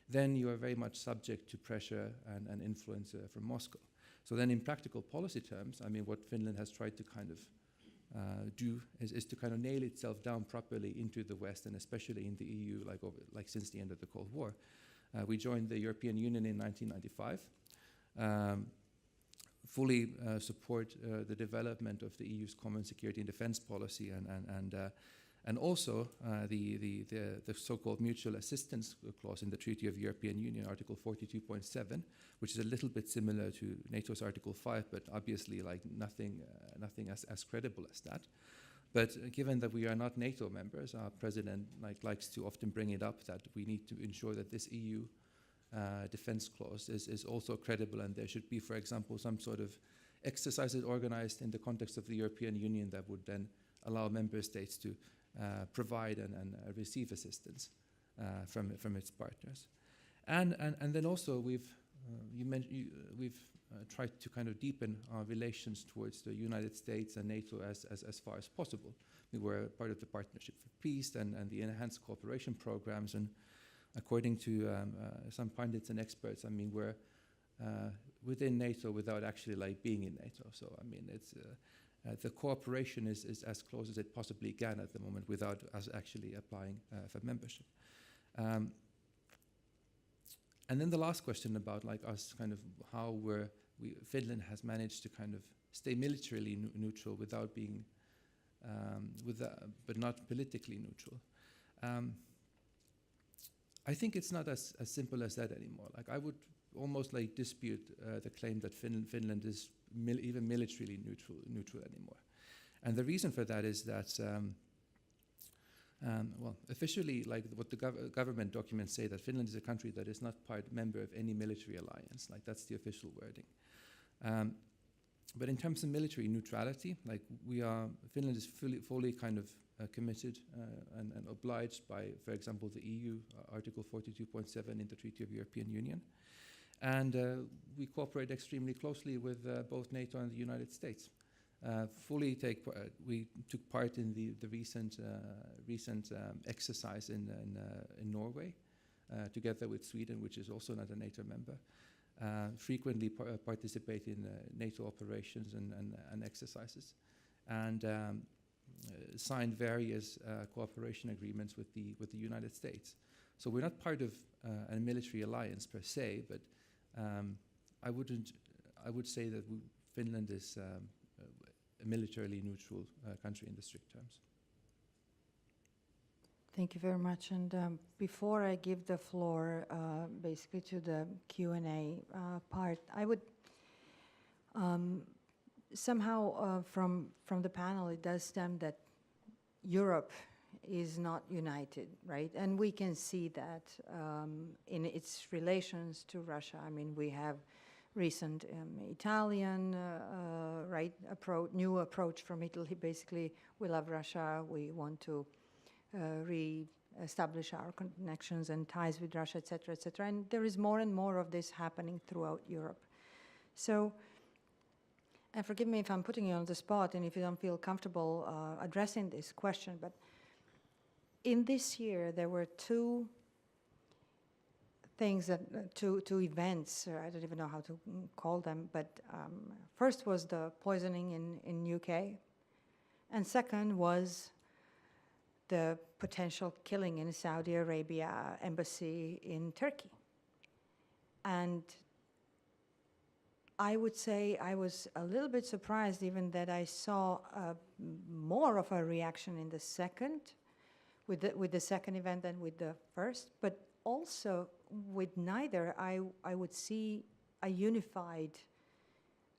then you are very much subject to pressure and influence from Moscow. So then in practical policy terms, I mean, what Finland has tried to kind of do is to kind of nail itself down properly into the West, and especially in the EU, like since the end of the Cold War. We joined the European Union in 1995. Fully support the development of the EU's common security and defense policy, and also the so-called mutual assistance clause in the Treaty of European Union, Article 42.7, which is a little bit similar to NATO's Article 5, but obviously like nothing as credible as that. But given that we are not NATO members, our president likes to often bring it up that we need to ensure that this EU defense clause is also credible, and there should be, for example, some sort of exercises organized in the context of the European Union that would then allow member states to provide and receive assistance from its partners. And then also we've tried to kind of deepen our relations towards the United States and NATO as far as possible. We were part of the Partnership for Peace and the Enhanced Cooperation Programs, and according to some pundits and experts, I mean, we're within NATO without actually like being in NATO. So I mean, it's the cooperation is as close as it possibly can at the moment without us actually applying for membership. And then the last question about like us kind of how Finland has managed to kind of stay militarily neutral without being, but not politically neutral. I think it's not as simple as that anymore. Like I would almost like dispute the claim that Finland is even militarily neutral anymore. And the reason for that is that, well, officially, like what the government documents say, that Finland is a country that is not member of any military alliance. Like that's the official wording. But in terms of military neutrality, like Finland is fully kind of committed and obliged by, for example, the EU, Article 42.7 in the Treaty of European Union. And we cooperate extremely closely with both NATO and the United States. We took part in the recent exercise in Norway, together with Sweden, which is also not a NATO member. Frequently participate in NATO operations and exercises, and signed various cooperation agreements with the United States. So we're not part of a military alliance per se, but I would say that Finland is a militarily neutral country in the strict terms.
Thank you very much. And before I give the floor basically to the Q&A part, I would somehow from the panel, it does stem that Europe is not united, right? And we can see that in its relations to Russia. I mean, we have recent Italian new approach from Italy. Basically, we love Russia. We want to re-establish our connections and ties with Russia, et cetera, et cetera. And there is more and more of this happening throughout Europe. So, and forgive me if I'm putting you on the spot and if you don't feel comfortable addressing this question, but in this year there were two things, two events, or I don't even know how to call them, but first was the poisoning in UK, and second was the potential killing in Saudi Arabia embassy in Turkey. And I would say I was a little bit surprised even that I saw more of a reaction in the second, with the second event than with the first, but also with neither, I would see a unified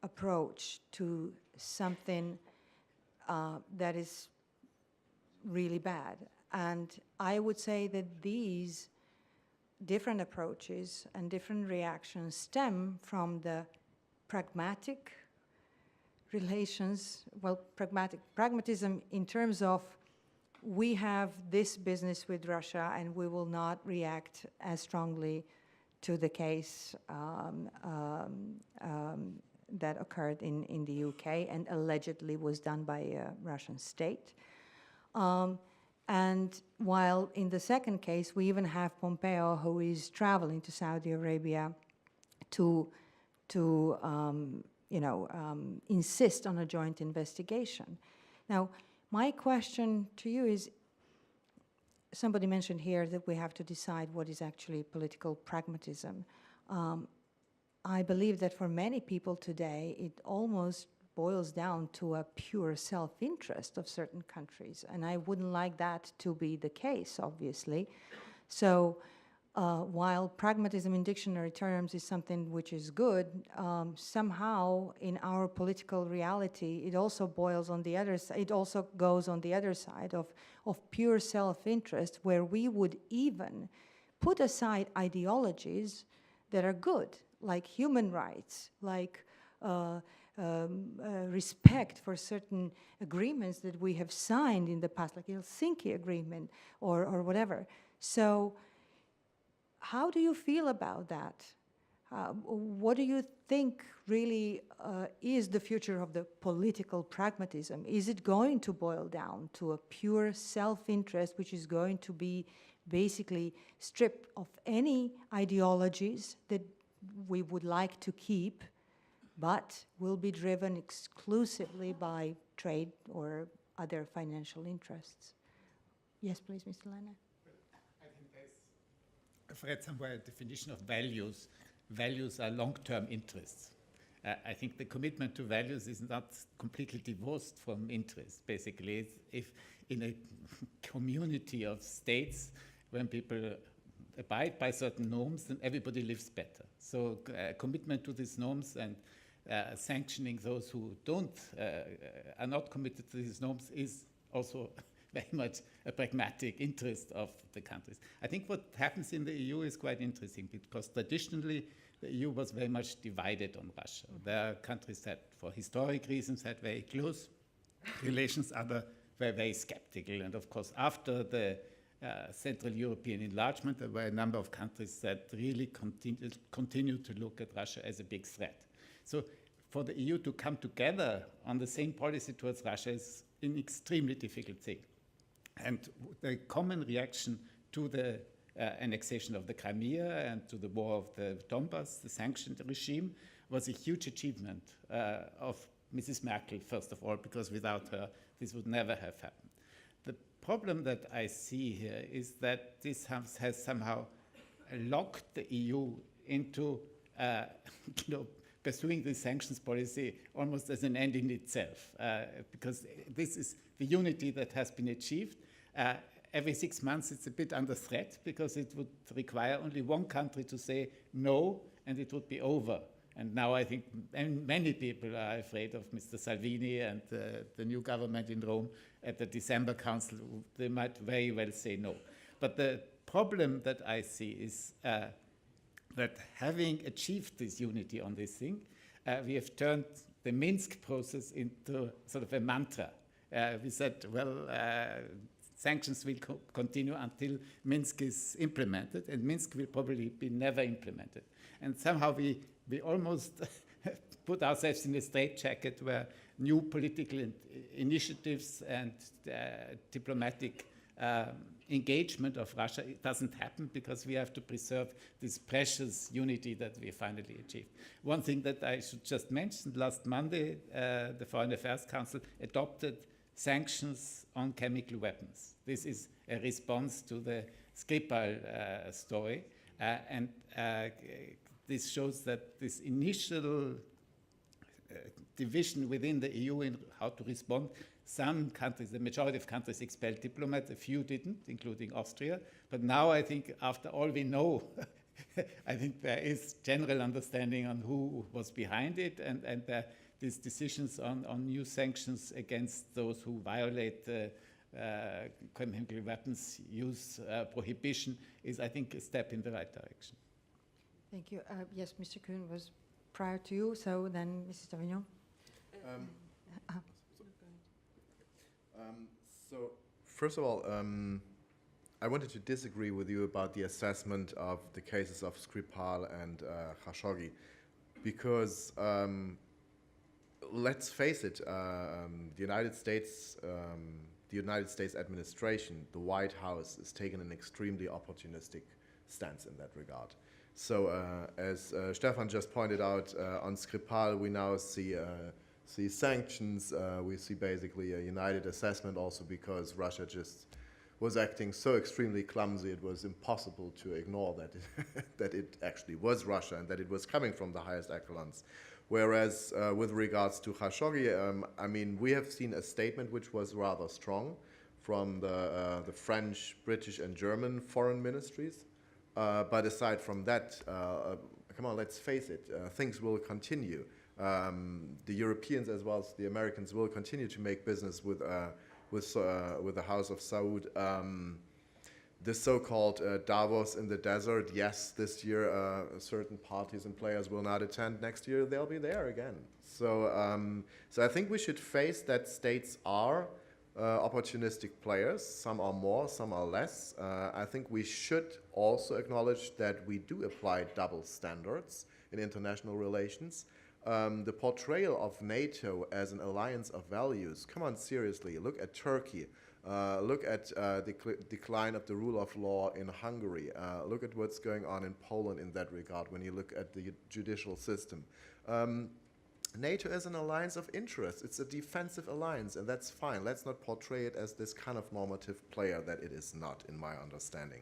approach to something that is really bad. And I would say that these different approaches and different reactions stem from the pragmatic relations, well, pragmatism in terms of we have this business with Russia and we will not react as strongly to the case that occurred in the UK and allegedly was done by a Russian state. And while in the second case, we even have Pompeo, who is traveling to Saudi Arabia to insist on a joint investigation. Now, my question to you is, somebody mentioned here that we have to decide what is actually political pragmatism. I believe that for many people today, it almost boils down to a pure self-interest of certain countries, and I wouldn't like that to be the case, obviously. So while pragmatism in dictionary terms is something which is good, somehow in our political reality, it also boils on the other side, it also goes on the other side of pure self-interest, where we would even put aside ideologies that are good, like human rights, like respect for certain agreements that we have signed in the past, like the Helsinki Agreement or whatever. So how do you feel about that? What do you think really is the future of the political pragmatism? Is it going to boil down to a pure self-interest, which is going to be basically stripped of any ideologies that we would like to keep, but will be driven exclusively by trade or other financial interests? Yes, please, Mr. Lehne.
I think I've read somewhere a definition of values. Values are long-term interests. I think the commitment to values is not completely divorced from interest. Basically, it's if in a community of states, when people abide by certain norms, then everybody lives better. So commitment to these norms and sanctioning those who are not committed to these norms is also very much a pragmatic interest of the countries. I think what happens in the EU is quite interesting, because traditionally the EU was very much divided on Russia. There are countries that, for historic reasons, had very close relations, others were very skeptical. And of course, after the Central European enlargement, there were a number of countries that really continued to look at Russia as a big threat. So for the EU to come together on the same policy towards Russia is an extremely difficult thing. And the common reaction to the annexation of the Crimea and to the war of the Donbass, the sanctioned regime, was a huge achievement of Mrs. Merkel, first of all, because without her, this would never have happened. The problem that I see here is that this has somehow locked the EU into pursuing the sanctions policy almost as an end in itself, because this is the unity that has been achieved. Every 6 months it's a bit under threat, because it would require only one country to say no, and it would be over. And now I think many people are afraid of Mr. Salvini and the new government in Rome at the December Council. They might very well say no. But the problem that I see is that having achieved this unity on this thing, we have turned the Minsk process into sort of a mantra. We said, well, sanctions will continue until Minsk is implemented, and Minsk will probably be never implemented. And somehow we almost put ourselves in a straitjacket where new political initiatives and diplomatic engagement of Russia, it doesn't happen, because we have to preserve this precious unity that we finally achieved. One thing that I should just mention, last Monday, the Foreign Affairs Council adopted sanctions on chemical weapons. This is a response to the Skripal story, and this shows that this initial division within the EU in how to respond. Some countries, the majority of countries, expelled diplomats, a few didn't, including Austria. But now I think after all we know, I think there is general understanding on who was behind it, and these decisions on new sanctions against those who violate the chemical weapons use prohibition is, I think, a step in the right direction.
Thank you. Yes, Mr. Kühn was prior to you, so then Mrs. Duvigneau.
So, first of all, I wanted to disagree with you about the assessment of the cases of Skripal and Khashoggi, because let's face it, the United States administration, the White House, is taking an extremely opportunistic stance in that regard. So, as Stefan just pointed out, on Skripal, we now see sanctions. We see basically a united assessment, also because Russia just was acting so extremely clumsy, it was impossible to ignore that that it actually was Russia and that it was coming from the highest echelons. Whereas with regards to Khashoggi, I mean, we have seen a statement which was rather strong from the French, British, and German foreign ministries. But aside from that, come on, let's face it, things will continue. The Europeans as well as the Americans will continue to make business with the House of Saud. The so-called Davos in the desert, yes, this year certain parties and players will not attend. Next year they'll be there again. So, so I think we should face that states are opportunistic players. Some are more, some are less. I think we should also acknowledge that we do apply double standards in international relations. The portrayal of NATO as an alliance of values, come on, seriously, look at Turkey. Look at the decline of the rule of law in Hungary. Look at what's going on in Poland in that regard when you look at the judicial system. NATO is an alliance of interests. It's a defensive alliance, and that's fine. Let's not portray it as this kind of normative player that it is not, in my understanding.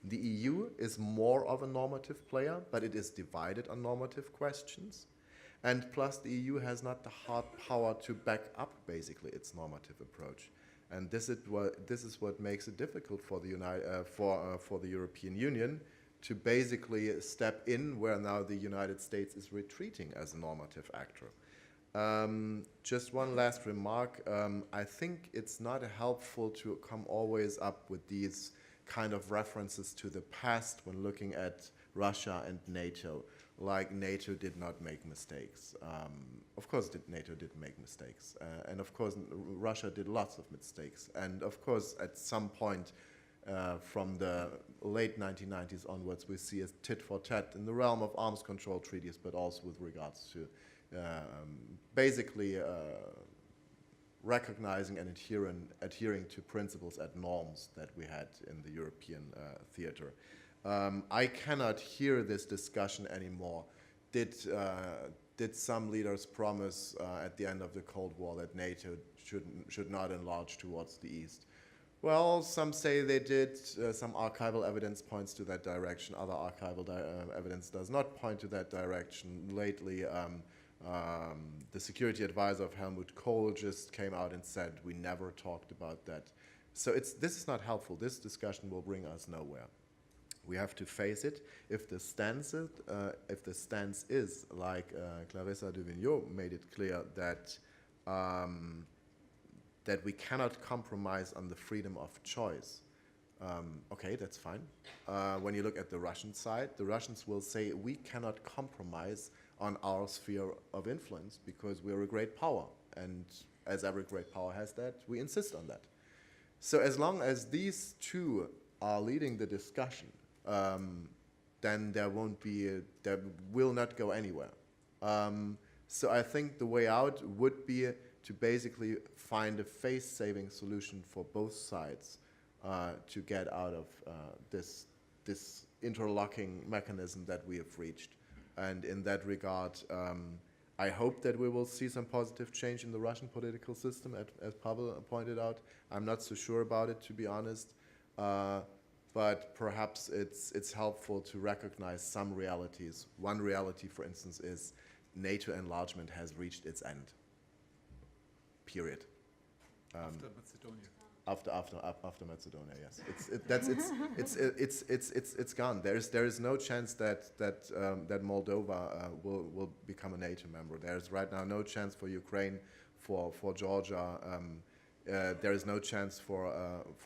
The EU is more of a normative player, but it is divided on normative questions. And plus, the EU has not the hard power to back up, basically, its normative approach. And this is what makes it difficult for the European Union to basically step in where now the United States is retreating as a normative actor. Just one last remark. I think it's not helpful to come always up with these kind of references to the past when looking at Russia and NATO, like NATO did not make mistakes. Of course NATO did make mistakes. And of course Russia did lots of mistakes. And of course at some point from the late 1990s onwards, we see a tit for tat in the realm of arms control treaties, but also with regards to basically recognizing and adhering to principles and norms that we had in the European theater. I cannot hear this discussion anymore. Did some leaders promise at the end of the Cold War that NATO should not enlarge towards the East? Well, some say they did. Some archival evidence points to that direction. Other archival evidence does not point to that direction. Lately, the security advisor of Helmut Kohl just came out and said, we never talked about that. So this is not helpful. This discussion will bring us nowhere. We have to face it. If the stance is like Clarissa Duvigneau made it clear, that that we cannot compromise on the freedom of choice. Okay, that's fine. When you look at the Russian side, the Russians will say we cannot compromise on our sphere of influence because we're a great power. And as every great power has that, we insist on that. So as long as these two are leading the discussion, then there will not go anywhere. So I think the way out would be to basically find a face-saving solution for both sides to get out of this interlocking mechanism that we have reached. And in that regard, I hope that we will see some positive change in the Russian political system, as Pavel pointed out. I'm not so sure about it, to be honest. But perhaps it's helpful to recognize some realities. One reality, for instance, is NATO enlargement has reached its end. Period.
After Macedonia.
After Macedonia, yes, it's gone. There is no chance that Moldova will become a NATO member. There is right now no chance for Ukraine, for Georgia. There is no chance for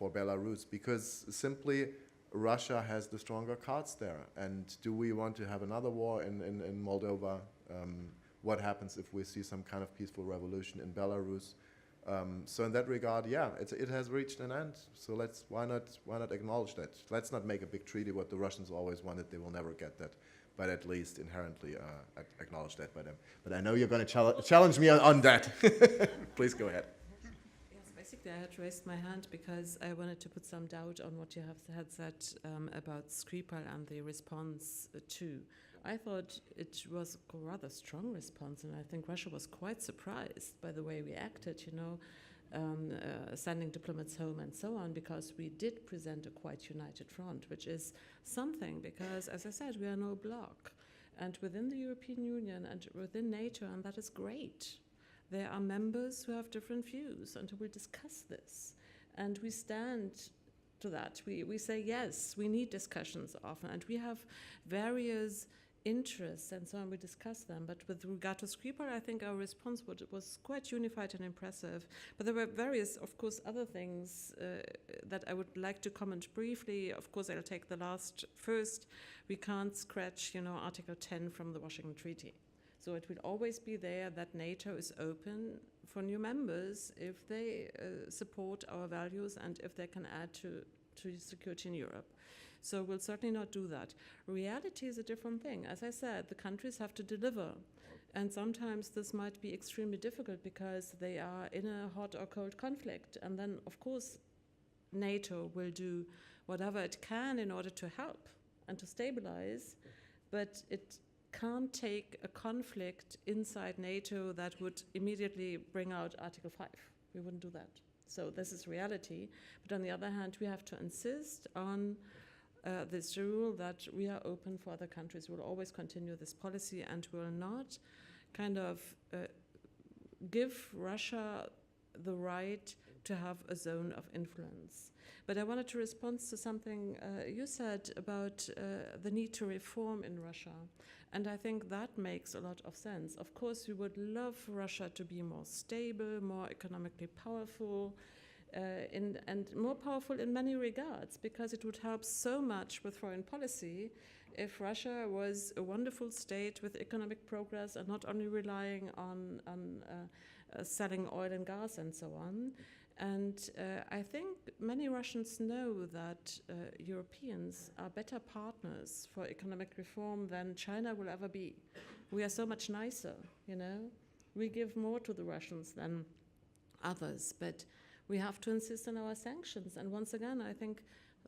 Belarus, because simply Russia has the stronger cards there. And do we want to have another war in Moldova? What happens if we see some kind of peaceful revolution in Belarus? So in that regard, yeah, it has reached an end. So why not acknowledge that? Let's not make a big treaty. What the Russians always wanted, they will never get that. But at least inherently acknowledge that by them. But I know you're going to challenge me on that. Please go ahead.
Yes, basically I had raised my hand because I wanted to put some doubt on what you had said about Skripal and the response to. I thought it was a rather strong response, and I think Russia was quite surprised by the way we acted, you know, sending diplomats home and so on, because we did present a quite united front, which is something, because, as I said, we are no bloc. And within the European Union and within NATO, and that is great, there are members who have different views, and who will discuss this. And we stand to that. We say, yes, we need discussions often, and we have various interests and so on, we discuss them. But with regard to Skripal, I think our response was quite unified and impressive. But there were various, of course, other things that I would like to comment briefly. Of course, I'll take the last first. We can't scratch, you know, Article 10 from the Washington Treaty. So it will always be there that NATO is open for new members if they support our values and if they can add to security in Europe. So we'll certainly not do that. Reality is a different thing. As I said, the countries have to deliver. And sometimes this might be extremely difficult because they are in a hot or cold conflict. And then, of course, NATO will do whatever it can in order to help and to stabilize. But it can't take a conflict inside NATO that would immediately bring out Article 5. We wouldn't do that. So this is reality. But on the other hand, we have to insist on this rule that we are open for other countries. We'll always continue this policy and will not kind of give Russia the right to have a zone of influence. But I wanted to respond to something you said about the need to reform in Russia. And I think that makes a lot of sense. Of course, we would love Russia to be more stable, more economically powerful, and more powerful in many regards, because it would help so much with foreign policy if Russia was a wonderful state with economic progress and not only relying on selling oil and gas and so on. And I think many Russians know that Europeans are better partners for economic reform than China will ever be. We are so much nicer, you know. We give more to the Russians than others, but we have to insist on our sanctions. And once again, I think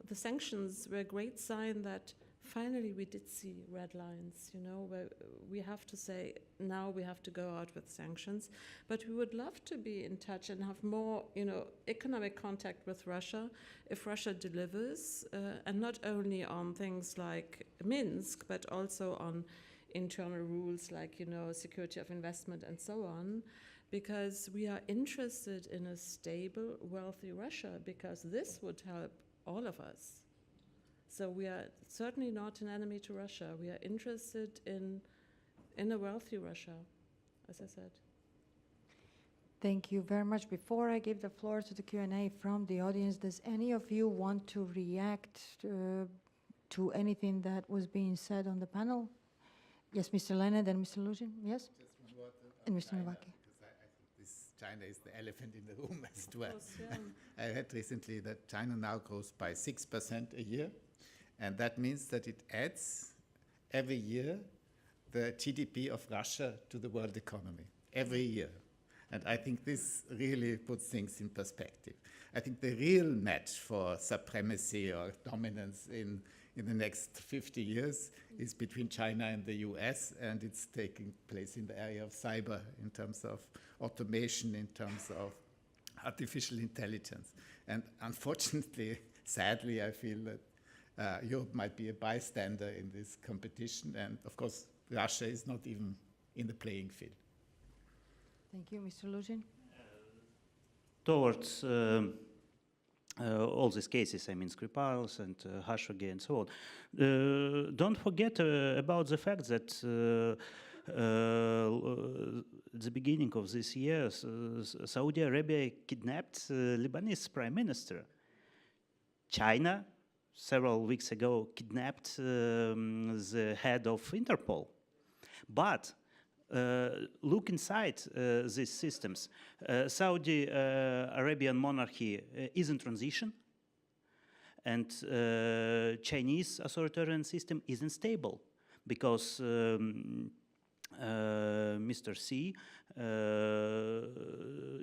the sanctions were a great sign that finally we did see red lines, you know, where we have to say, now we have to go out with sanctions. But we would love to be in touch and have more, you know, economic contact with Russia if Russia delivers, and not only on things like Minsk, but also on internal rules like, you know, security of investment and so on. Because we are interested in a stable, wealthy Russia, because this would help all of us. So we are certainly not an enemy to Russia. We are interested in a wealthy Russia, as I said.
Thank you very much. Before I give the floor to the Q&A from the audience, does any of you want to react to anything that was being said on the panel? Yes, Mr. Lehne, then Mr. Luzin. Yes?
Just one word
And Mr. Nováky.
China is the elephant in the room as well.
Course, yeah.
I read recently that China now grows by 6% a year, and that means that it adds every year the GDP of Russia to the world economy, every year. And I think this really puts things in perspective. I think the real match for supremacy or dominance in in the next 50 years is between China and the US, and it's taking place in the area of cyber, in terms of automation, in terms of artificial intelligence. And unfortunately, sadly, I feel that Europe might be a bystander in this competition, and of course, Russia is not even in the playing field.
Thank you, Mr. Luzin.
Towards all these cases, I mean Skripals and Khashoggi and so on, don't forget about the fact that at the beginning of this year, Saudi Arabia kidnapped Lebanese prime minister. China, several weeks ago, kidnapped the head of Interpol. But look inside these systems. Saudi Arabian monarchy is in transition, and Chinese authoritarian system isn't stable, because Mr. Xi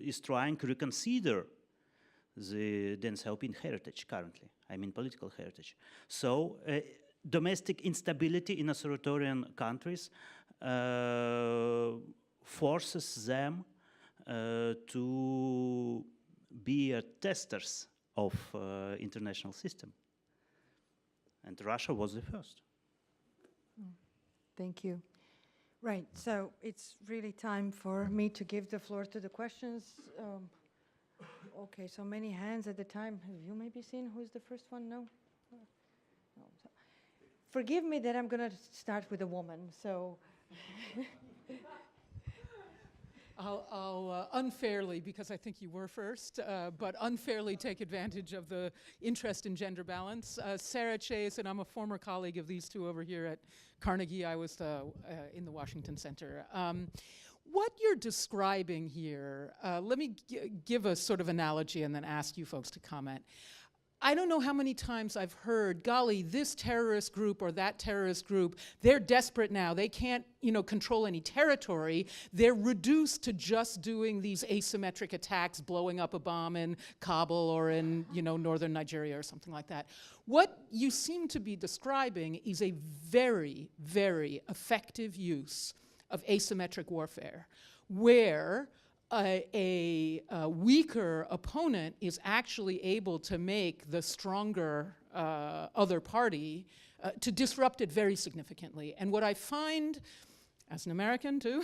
is trying to reconsider the Deng Xiaoping heritage currently, I mean political heritage. So domestic instability in authoritarian countries forces them to be testers of international system. And Russia was the first.
Thank you. Right, so it's really time for me to give the floor to the questions. Okay, so many hands at the time. Have you maybe seen who's the first one? No? No. So forgive me that I'm going to start with a woman, so...
I'll unfairly, because I think you were first, but unfairly take advantage of the interest in gender balance. Sarah Chase, and I'm a former colleague of these two over here at Carnegie. I was in the Washington Center. What you're describing here, let me give a sort of analogy and then ask you folks to comment. I don't know how many times I've heard, golly, this terrorist group or that terrorist group, they're desperate now. They can't, control any territory. They're reduced to just doing these asymmetric attacks, blowing up a bomb in Kabul or in, northern Nigeria or something like that. What you seem to be describing is a very, very effective use of asymmetric warfare, where a weaker opponent is actually able to make the stronger other party to disrupt it very significantly. And what I find, as an American too,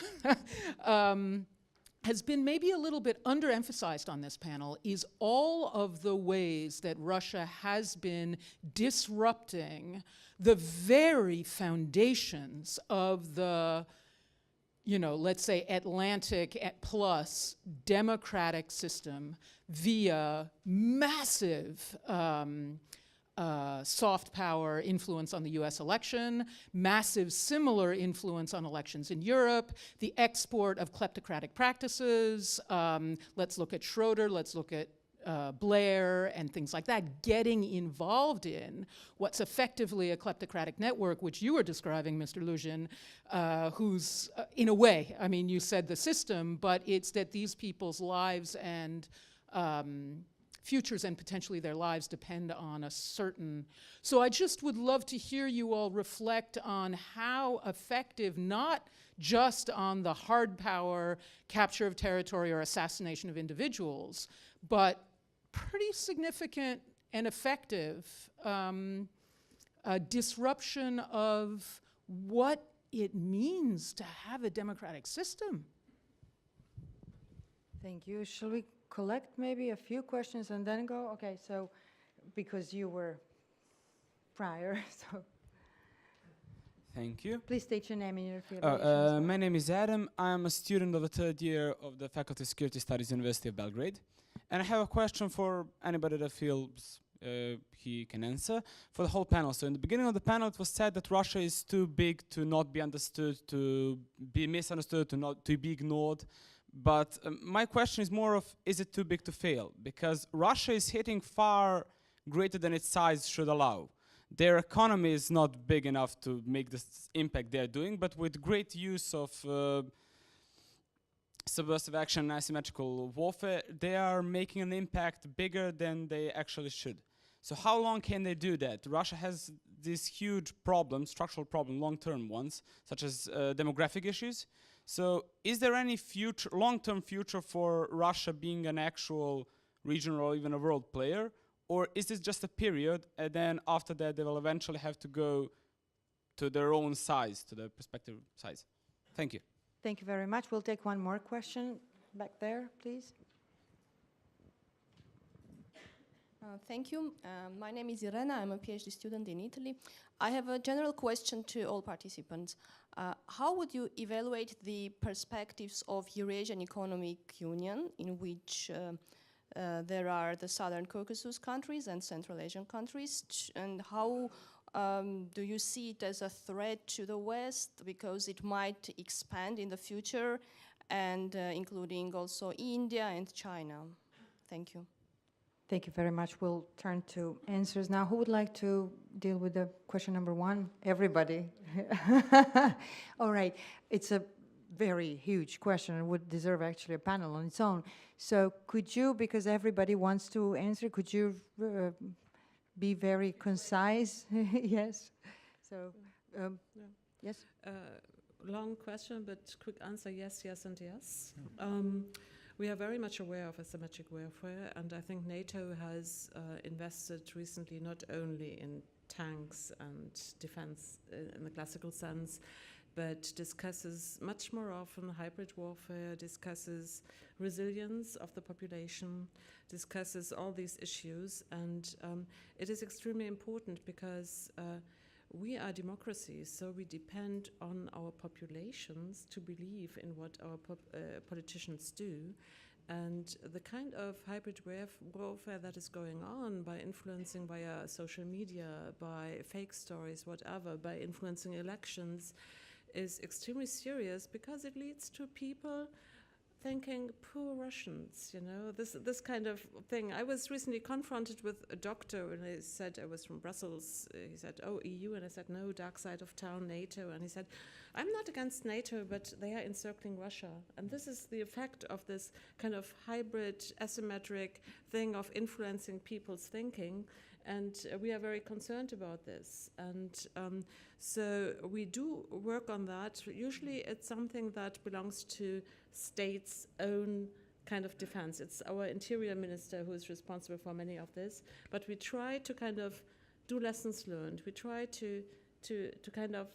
has been maybe a little bit underemphasized on this panel is all of the ways that Russia has been disrupting the very foundations of the let's say Atlantic plus democratic system via massive soft power influence on the US election, massive similar influence on elections in Europe, the export of kleptocratic practices. Let's look at Schroeder, let's look at Blair and things like that, getting involved in what's effectively a kleptocratic network, which you were describing, Mr. Luzin, who's, in a way, I mean, you said the system, but it's that these people's lives and futures and potentially their lives depend on a certain... So I just would love to hear you all reflect on how effective, not just on the hard power capture of territory or assassination of individuals, but pretty significant and effective disruption of what it means to have a democratic system.
Thank you. Shall we collect maybe a few questions and then go? Okay, so because you were prior, so.
Thank you.
Please state your name and your affiliation.
My name is Adam. I'm a student of the third year of the Faculty of Security Studies, University of Belgrade. And I have a question for anybody that feels he can answer for the whole panel. So in the beginning of the panel, it was said that Russia is too big to not be understood, to be misunderstood, to be ignored. But my question is more of, is it too big to fail? Because Russia is hitting far greater than its size should allow. Their economy is not big enough to make the impact they're doing, but with great use of subversive action and asymmetrical warfare, they are making an impact bigger than they actually should. So how long can they do that? Russia has this huge problem, structural problem, long-term ones, such as demographic issues. So is there any future, long-term future for Russia being an actual regional or even a world player? Or is this just a period, and then after that they will eventually have to go to their own size, to their prospective size? Thank you.
Thank you very much. We'll take one more question back there, please.
Thank you. My name is Irena. I'm a PhD student in Italy. I have a general question to all participants. How would you evaluate the perspectives of Eurasian Economic Union, in which there are the Southern Caucasus countries and Central Asian countries, and how do you see it as a threat to the West, because it might expand in the future, and including also India and China? Thank you.
Thank you very much. We'll turn to answers now. Who would like to deal with the question number one? Everybody. All right. It's a very huge question and would deserve actually a panel on its own. So could you, because everybody wants to answer, could you be very concise? Yes. So, yes.
Long question, but quick answer: yes, yes, and yes. We are very much aware of asymmetric warfare, and I think NATO has invested recently not only in tanks and defense in the classical sense, but discusses much more often hybrid warfare, discusses resilience of the population, discusses all these issues, and it is extremely important because we are democracies, so we depend on our populations to believe in what our politicians do. And the kind of hybrid warfare that is going on by influencing via social media, by fake stories, whatever, by influencing elections, is extremely serious because it leads to people thinking, poor Russians, you know, this kind of thing. I was recently confronted with a doctor, and I said I was from Brussels. He said, oh, EU, and I said, no, dark side of town, NATO. And he said, I'm not against NATO, but they are encircling Russia. And this is the effect of this kind of hybrid, asymmetric thing of influencing people's thinking. And we are very concerned about this. And so we do work on that. Usually it's something that belongs to states' own kind of defense. It's our interior minister who is responsible for many of this. But we try to kind of do lessons learned. We try to kind of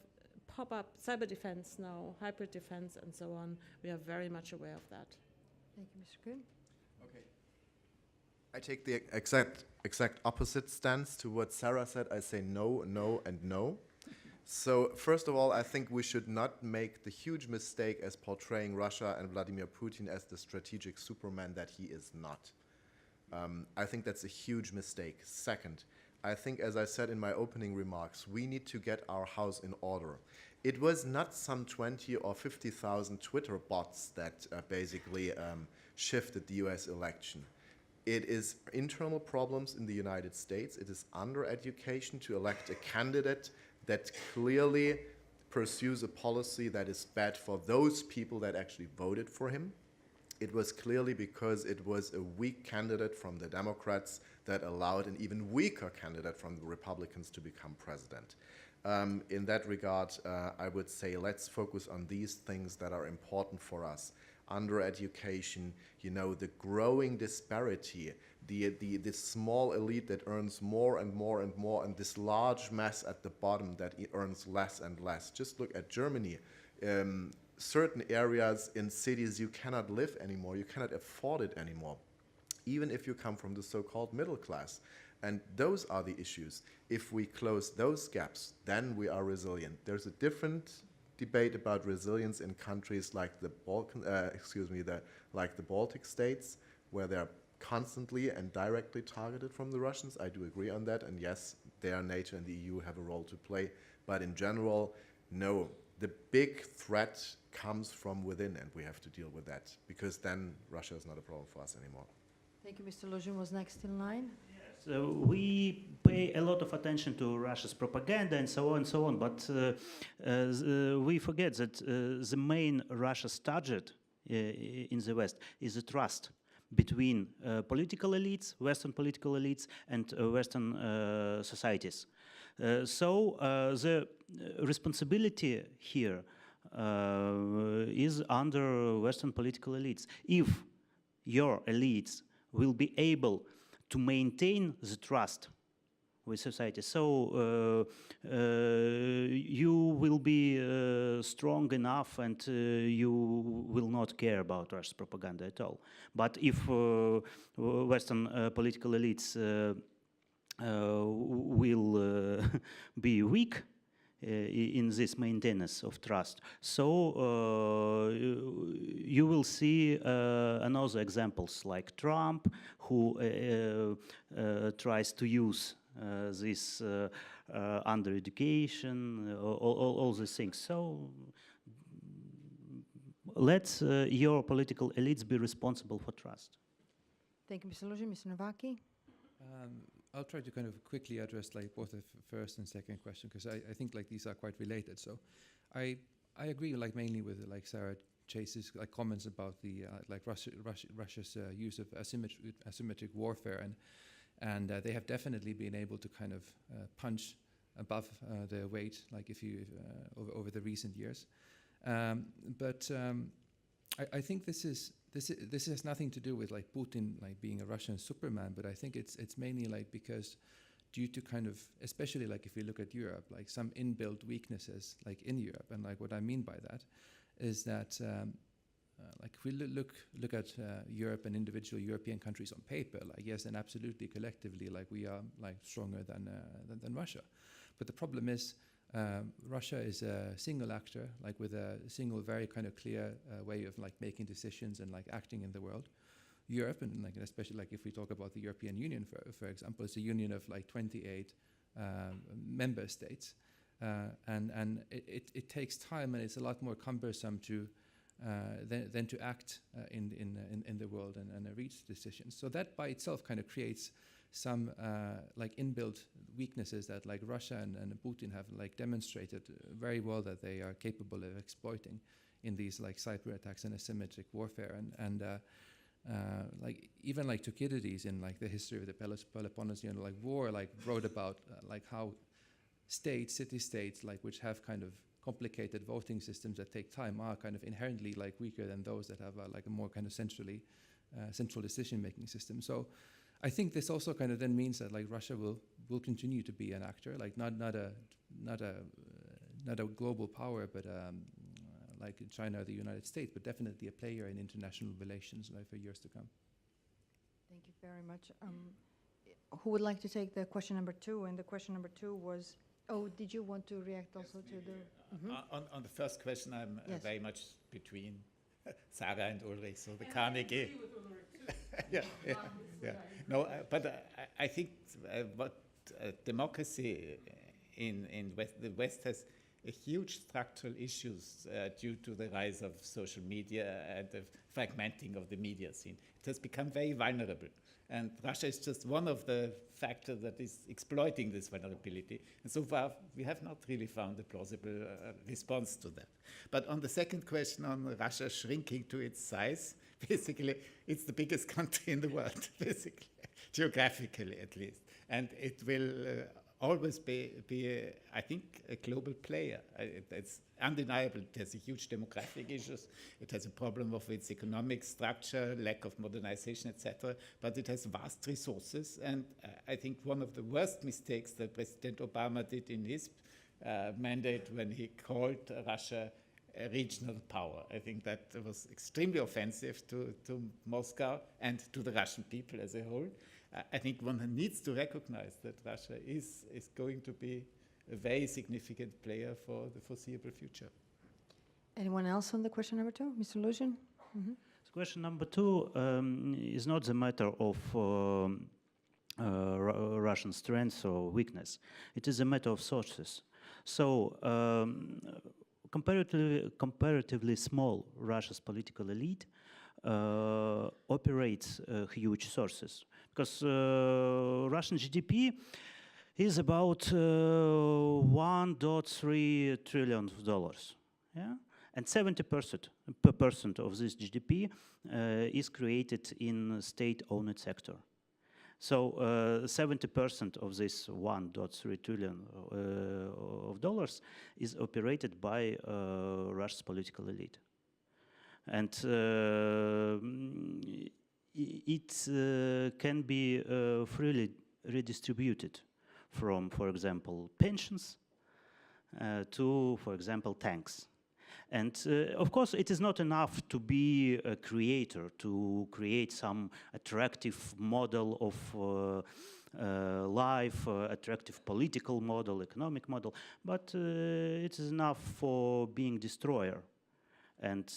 pop up cyber defense now, hybrid defense, and so on. We are very much aware of that.
Thank you, Mr. Kühn.
Okay. I take the exact opposite stance to what Sarah said. I say no, no, and no. So first of all, I think we should not make the huge mistake as portraying Russia and Vladimir Putin as the strategic Superman that he is not. I think that's a huge mistake. Second, I think, as I said in my opening remarks, we need to get our house in order. It was not some 20 or 50,000 Twitter bots that basically shifted the US election. It is internal problems in the United States. It is under-education to elect a candidate that clearly pursues a policy that is bad for those people that actually voted for him. It was clearly because it was a weak candidate from the Democrats that allowed an even weaker candidate from the Republicans to become president. In that regard, I would say let's focus on these things that are important for us. Under-education, you know, the growing disparity, the small elite that earns more and more and more, and this large mass at the bottom that earns less and less. Just look at Germany. Certain areas in cities you cannot live anymore, you cannot afford it anymore, even if you come from the so-called middle class. And those are the issues. If we close those gaps, then we are resilient. There's a different debate about resilience in countries like the like the Baltic states, where they're constantly and directly targeted from the Russians. I do agree on that, and yes, there NATO and the EU have a role to play. But in general, no. The big threat comes from within, and we have to deal with that, because then Russia is not a problem for us anymore.
Thank you. Mr. Luzin was next in line.
So we pay a lot of attention to Russia's propaganda and so on, but we forget that the main Russia's target in the West is the trust. between political elites, Western political elites, and Western societies. So the responsibility here is under Western political elites. If your elites will be able to maintain the trust with society, so you will be strong enough and you will not care about Russia's propaganda at all. But if Western political elites will be weak in this maintenance of trust, so you will see another examples like Trump, who tries to use this under education, all these things. So let your political elites be responsible for trust.
Thank you, Mr. Luzin. Mr. Nováky?
I'll try to kind of quickly address like both the first and second question, because I think like these are quite related. So I agree like mainly with like Sarah Chase's like comments about the like Russia's use of asymmetric warfare, and they have definitely been able to kind of punch above their weight, like if you over the recent years. But I think this has nothing to do with like Putin like being a Russian Superman, but I think it's mainly like because due to kind of, especially like if you look at Europe, like some inbuilt weaknesses like in Europe, and like what I mean by that is that like if we look at Europe and individual European countries on paper, like yes, and absolutely collectively, like we are like stronger than Russia, but the problem is Russia is a single actor, like with a single very kind of clear way of like making decisions and like acting in the world. Europe, and like especially like if we talk about the European Union, for example, it's a union of like 28 member states, and it takes time, and it's a lot more cumbersome to than to act in the world and reach decisions. So that by itself kind of creates some like inbuilt weaknesses that like Russia and Putin have like demonstrated very well that they are capable of exploiting in these like cyber attacks and asymmetric warfare, and like even like Thucydides in like the history of the Peloponnesian like war like wrote about like how city-states like which have kind of complicated voting systems that take time are kind of inherently like weaker than those that have like a more kind of central decision-making system. So I think this also kind of then means that like Russia will continue to be an actor, like not a global power, but like China or the United States, but definitely a player in international relations for years to come.
Thank you very much. Who would like to take the question number 2? And the question number 2 was, oh, did you want to react also to the...
On the first question, I'm
Yes.
very much between Sarah and Ulrich, so the Carnegie. Yeah. No, but I think what democracy in the West has a huge structural issues due to the rise of social media and the fragmenting of the media scene. It has become very vulnerable. And Russia is just one of the factors that is exploiting this vulnerability. And so far, we have not really found a plausible response to that. But on the second question on Russia shrinking to its size, basically, it's the biggest country in the world, basically, geographically at least. And it will always be I think, a global player. It's undeniable. It has a huge demographic issues. It has a problem of its economic structure, lack of modernization, etc. But it has vast resources. And I think one of the worst mistakes that President Obama did in his mandate when he called Russia a regional power. I think that was extremely offensive to Moscow and to the Russian people as a whole. I think one needs to recognize that Russia is going to be a very significant player for the foreseeable future.
Anyone else on the question number 2? Mr. Luzin? Mm-hmm.
Question number 2 is not the matter of Russian strength or weakness. It is a matter of sources. So comparatively small Russia's political elite operates huge sources, because Russian GDP is about $1.3 trillion. Yeah? And 70% of this GDP is created in state-owned sector. So 70% of this 1.3 trillion of dollars is operated by Russia's political elite. And it can be freely redistributed from, for example, pensions to, for example, tanks. And of course, it is not enough to be a creator, to create some attractive model of life, attractive political model, economic model, but it is enough for being destroyer. And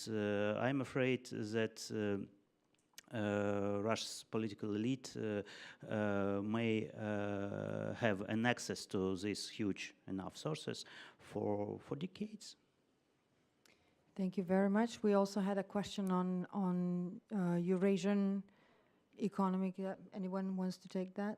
I'm afraid that Russia's political elite may have an access to these huge enough sources for decades.
Thank you very much. We also had a question on Eurasian economic. Anyone wants to take that?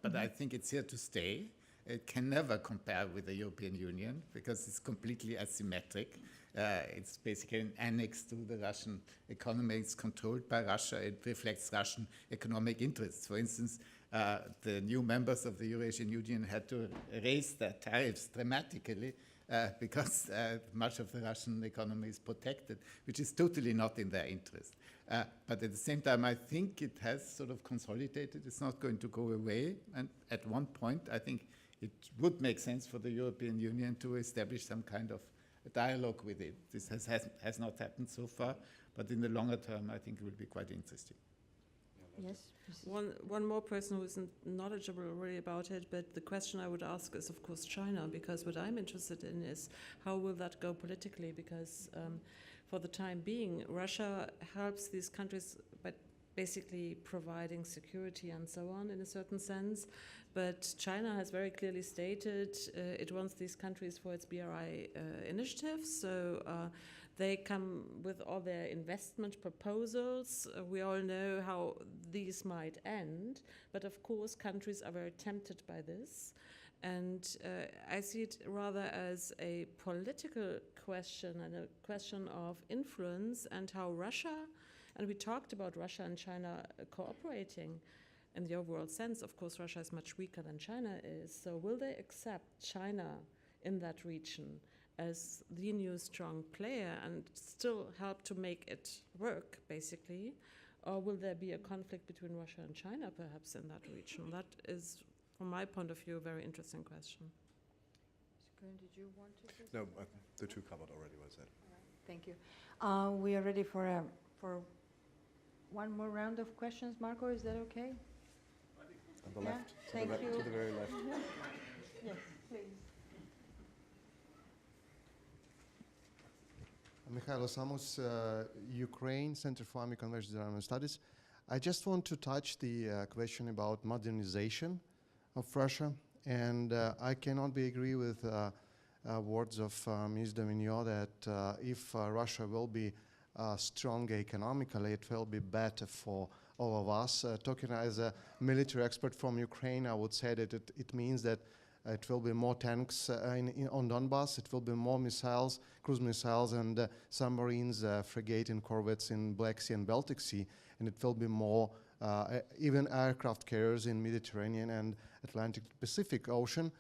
But I think it's here to stay. It can never compare with the European Union because it's completely asymmetric. It's basically an annex to the Russian economy. It's controlled by Russia. It reflects Russian economic interests. For instance, the new members of the Eurasian Union had to raise their tariffs dramatically because much of the Russian economy is protected, which is totally not in their interest. But at the same time, I think it has sort of consolidated. It's not going to go away. And at one point, I think it would make sense for the European Union to establish some kind of a dialogue with it. This has not happened so far, but in the longer term, I think it will be quite interesting.
Yes.
One more person who isn't knowledgeable really about it, but the question I would ask is, of course, China, because what I'm interested in is how will that go politically, because for the time being, Russia helps these countries by basically providing security and so on in a certain sense, but China has very clearly stated it wants these countries for its BRI initiatives, so they come with all their investment proposals. We all know how these might end, but of course countries are very tempted by this. And I see it rather as a political question and a question of influence and how Russia, and we talked about Russia and China cooperating in the overall sense. Of course, Russia is much weaker than China is. So will they accept China in that region as the new strong player and still help to make it work, basically? Or will there be a conflict between Russia and China, perhaps, in that region? That is, from my point of view, a very interesting question.
Mr. Kühn, did you want to say
No, the two covered already was said.
Thank you. We are ready for one more round of questions. Marco, is that okay?
On the
Yeah,
left,
thank you.
to the very left.
Yes, please.
Mikhailo Samus, Ukraine Center for Army Conversion Disarmament Studies. I just want to touch the question about modernization of Russia, and I cannot be agree with words of Ms. Duvigneau that if Russia will be strong economically, it will be better for all of us. Talking as a military expert from Ukraine, I would say that it means that it will be more tanks on Donbass, it will be more missiles, cruise missiles and submarines, frigate and corvettes in Black Sea and Baltic Sea, and it will be more even aircraft carriers in Mediterranean and Atlantic Pacific Ocean.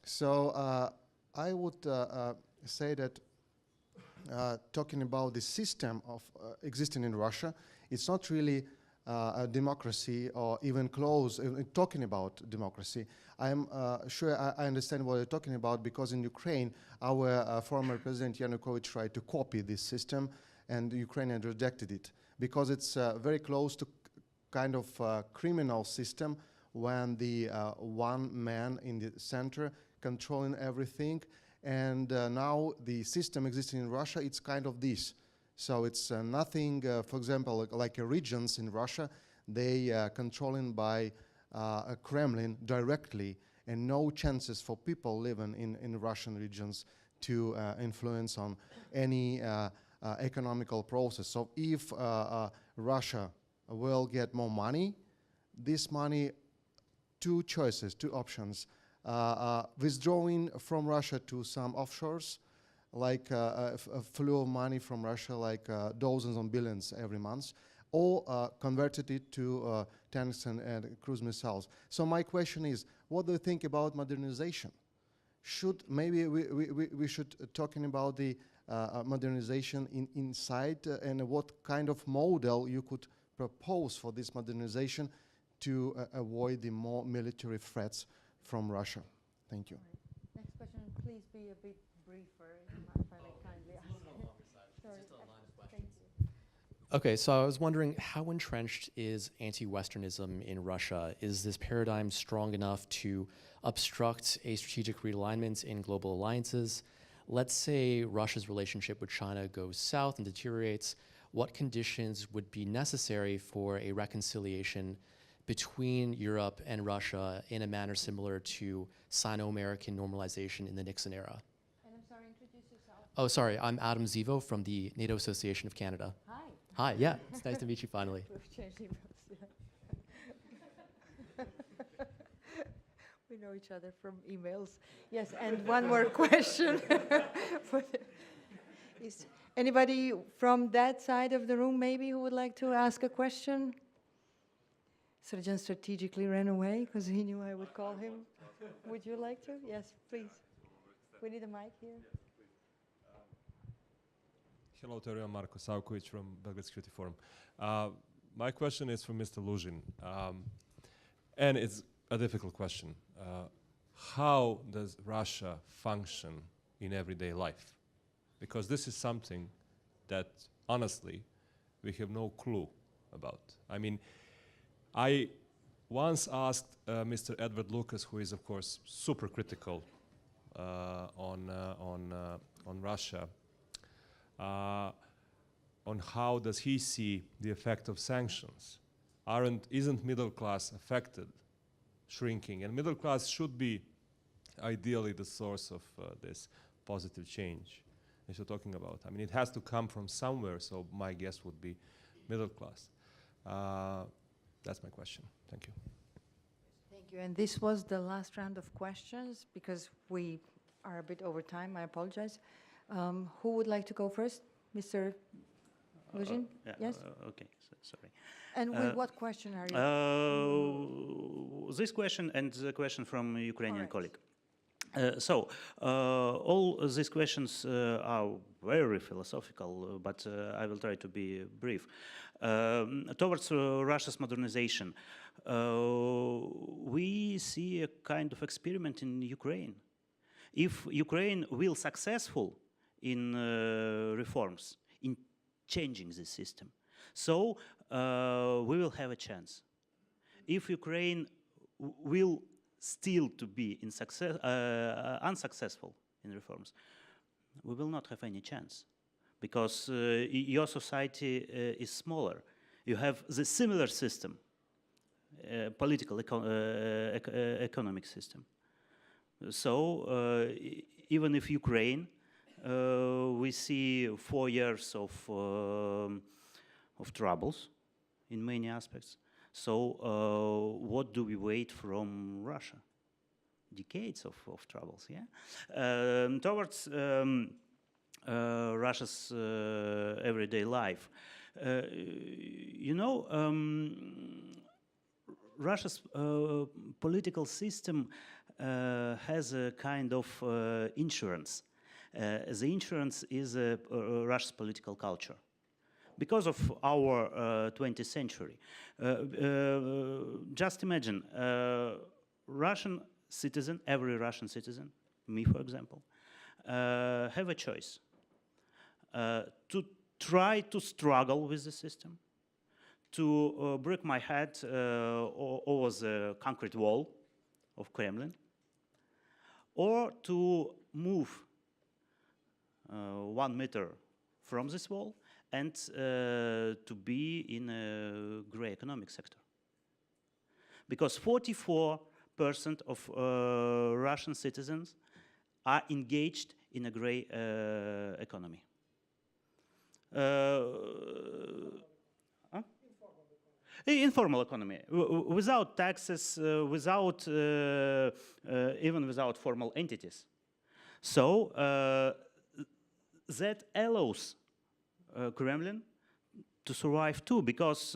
So I would say that talking about the system of existing in Russia, it's not really a democracy or even close, talking about democracy. I'm sure I understand what you're talking about, because in Ukraine, our former President Yanukovych tried to copy this system, and Ukraine had rejected it, because it's very close to kind of criminal system when the one man in the center controlling everything. And now the system existing in Russia, it's kind of this. So it's nothing, for example, like regions in Russia, they controlling by a Kremlin directly, and no chances for people living in Russian regions to influence on any economical process. So if Russia will get more money, this money, two choices, two options. withdrawing from Russia to some offshores, like a flow of money from Russia, like dozens of billions every month, or converted it to tanks and cruise missiles. So my question is, what do you think about modernization? Should maybe we should talking about the modernization inside, and what kind of model you could propose for this modernization to avoid the more military threats from Russia? Thank you.
Next question, please be a bit briefer, if I may kindly ask. Sorry. Thank you.
Okay, so I was wondering, how entrenched is anti-Westernism in Russia? Is this paradigm strong enough to obstruct a strategic realignment in global alliances? Let's say Russia's relationship with China goes south and deteriorates. What conditions would be necessary for a reconciliation between Europe and Russia in a manner similar to Sino-American normalization in the Nixon era?
And I'm sorry, introduce yourself.
Oh, sorry, I'm Adam Zivo from the NATO Association of Canada.
Hi.
Hi, yeah, it's nice to meet you finally.
We've changed emails, yeah. We know each other from emails. Yes, and one more question. Is anybody from that side of the room maybe who would like to ask a question? Sergeant strategically ran away because he knew I would call him. Would you like to? Yes, please. We need a mic here.
Hello, Terry. Marko Savkovic from Belgrade Security Forum. My question is for Mr. Luzin, and it's a difficult question. How does Russia function in everyday life? Because this is something that, honestly, we have no clue about. I mean, I once asked Mr. Edward Lucas, who is, of course, super critical on Russia, on how does he see the effect of sanctions. Isn't middle class affected, shrinking? And middle class should be ideally the source of this positive change that you're talking about. I mean, it has to come from somewhere, so my guess would be middle class. That's my question. Thank you.
Thank you. And this was the last round of questions because we are a bit over time. I apologize. Who would like to go first? Mr. Luzin?
Yeah,
yes? Okay, sorry.
And with what question are you?
This question and the question from a Ukrainian colleague. All these questions are very philosophical, but I will try to be brief. Towards Russia's modernization, we see a kind of experiment in Ukraine. If Ukraine will successful in reforms, in changing the system, so we will have a chance. If Ukraine will still to be unsuccessful in reforms, we will not have any chance, because your society is smaller. You have the similar system, political, economic system. So even if Ukraine, we see 4 years of troubles in many aspects. So what do we wait from Russia? Decades of troubles, yeah? Towards Russia's everyday life. You know, Russia's political system has a kind of insurance. The insurance is Russia's political culture. Because of our 20th century. Just imagine, Russian citizen, every Russian citizen, me for example, have a choice to try to struggle with the system, to break my head over the concrete wall of Kremlin, or to move 1 meter from this wall and to be in a gray economic sector. Because 44% of Russian citizens are engaged in a gray economy. Informal economy, without taxes, even without formal entities. So that allows Kremlin to survive too, because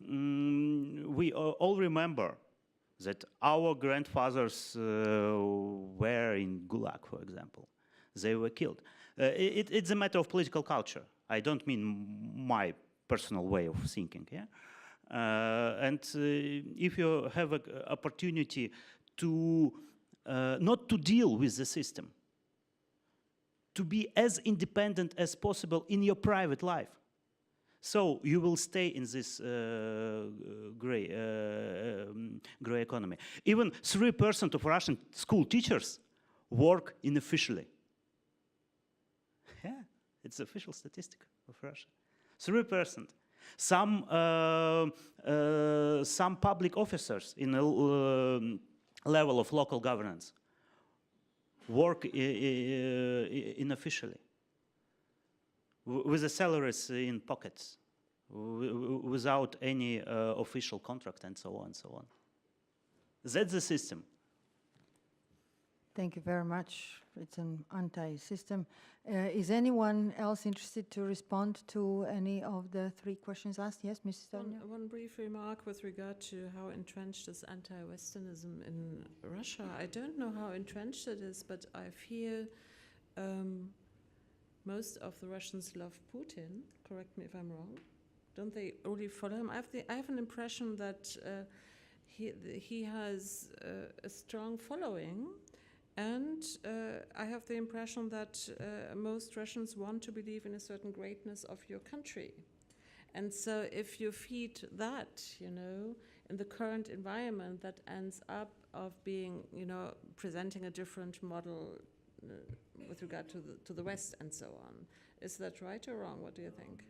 we all remember that our grandfathers were in Gulag, for example. They were killed. It's a matter of political culture. I don't mean my personal way of thinking. Yeah? And if you have an opportunity to not to deal with the system, to be as independent as possible in your private life, so you will stay in this gray economy. Even 3% of Russian school teachers work unofficially. Yeah, it's official statistic of Russia. 3%. Some public officers in a level of local governance work unofficially, with the salaries in pockets, without any official contract, and so on and so on. That's the system.
Thank you very much. It's an anti-system. Is anyone else interested to respond to any of the three questions asked? Yes, Mrs. Duvigneau?
One brief remark with regard to how entrenched is anti-Westernism in Russia. I don't know how entrenched it is, but I feel most of the Russians love Putin. Correct me if I'm wrong. Don't they only follow him? I have an impression that he has a strong following. And I have the impression that most Russians want to believe in a certain greatness of your country. And so if you feed that, you know, in the current environment, that ends up of being, you know, presenting a different model with regard to the West and so on. Is that right or wrong? What do you think?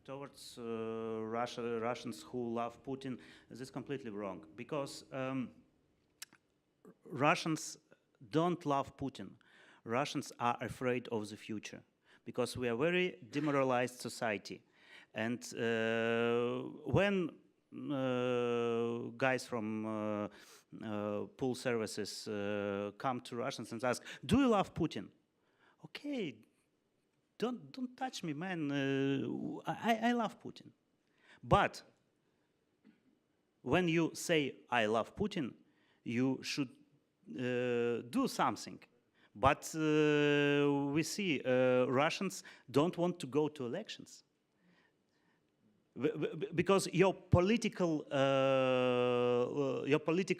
Towards Russians who love Putin, this is completely wrong. Because Russians don't love Putin. Russians are afraid of the future because we are a very demoralized society. And when guys from pool services come to Russians and ask, "Do you love Putin?" Okay, don't touch me, man. I love Putin. But when you say I love Putin, you should do something. But we see Russians don't want to go to elections because your political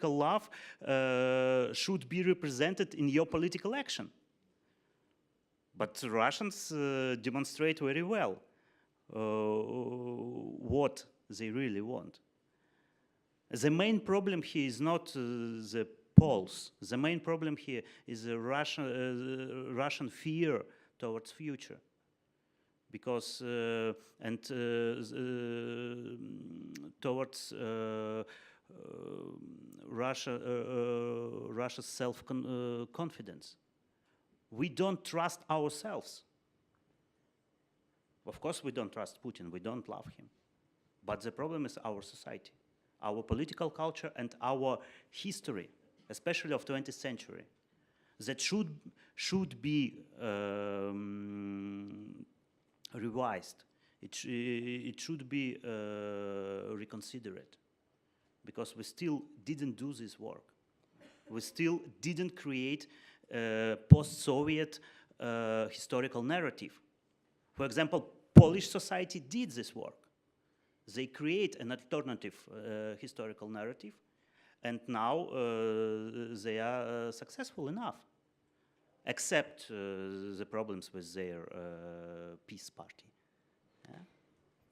love should be represented in your political action. But Russians demonstrate very well what they really want. The main problem here is not the polls. The main problem here is the Russian fear towards future, because towards Russia's self-confidence. We don't trust ourselves. Of course, we don't trust Putin. We don't love him. But the problem is our society, our political culture, and our history, especially of 20th century, that should be revised. It should be reconsidered, because we still didn't do this work. We still didn't create a post-Soviet historical narrative. For example, Polish society did this work. They create an alternative historical narrative, and now they are successful enough, except the problems with their peace party. Yeah?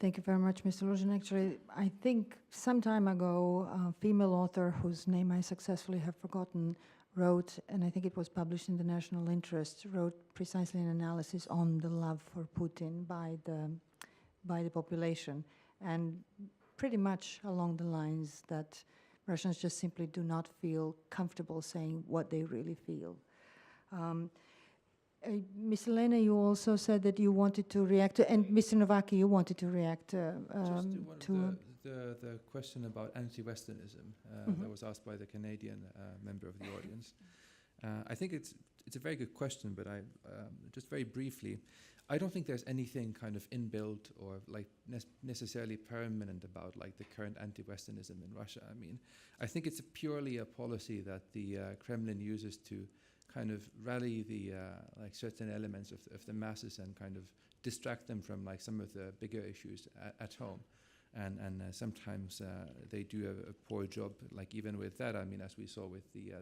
Thank you very much, Mr. Luzin. Actually, I think some time ago, a female author whose name I successfully have forgotten wrote, and I think it was published in the National Interest, wrote precisely an analysis on the love for Putin by the population, and pretty much along the lines that Russians just simply do not feel comfortable saying what they really feel. Mr. Lehne, you also said that you wanted to react to, and Mr. Nováky, you wanted to react
just to one of the question about anti-Westernism that was asked by the Canadian member of the audience. I think it's a very good question, but I just very briefly, I don't think there's anything kind of inbuilt or like necessarily permanent about like the current anti-Westernism in Russia. I mean, I think it's purely a policy that the Kremlin uses to kind of rally the like certain elements of the masses and kind of distract them from like some of the bigger issues at home. And sometimes they do a poor job, like even with that. I mean, as we saw with the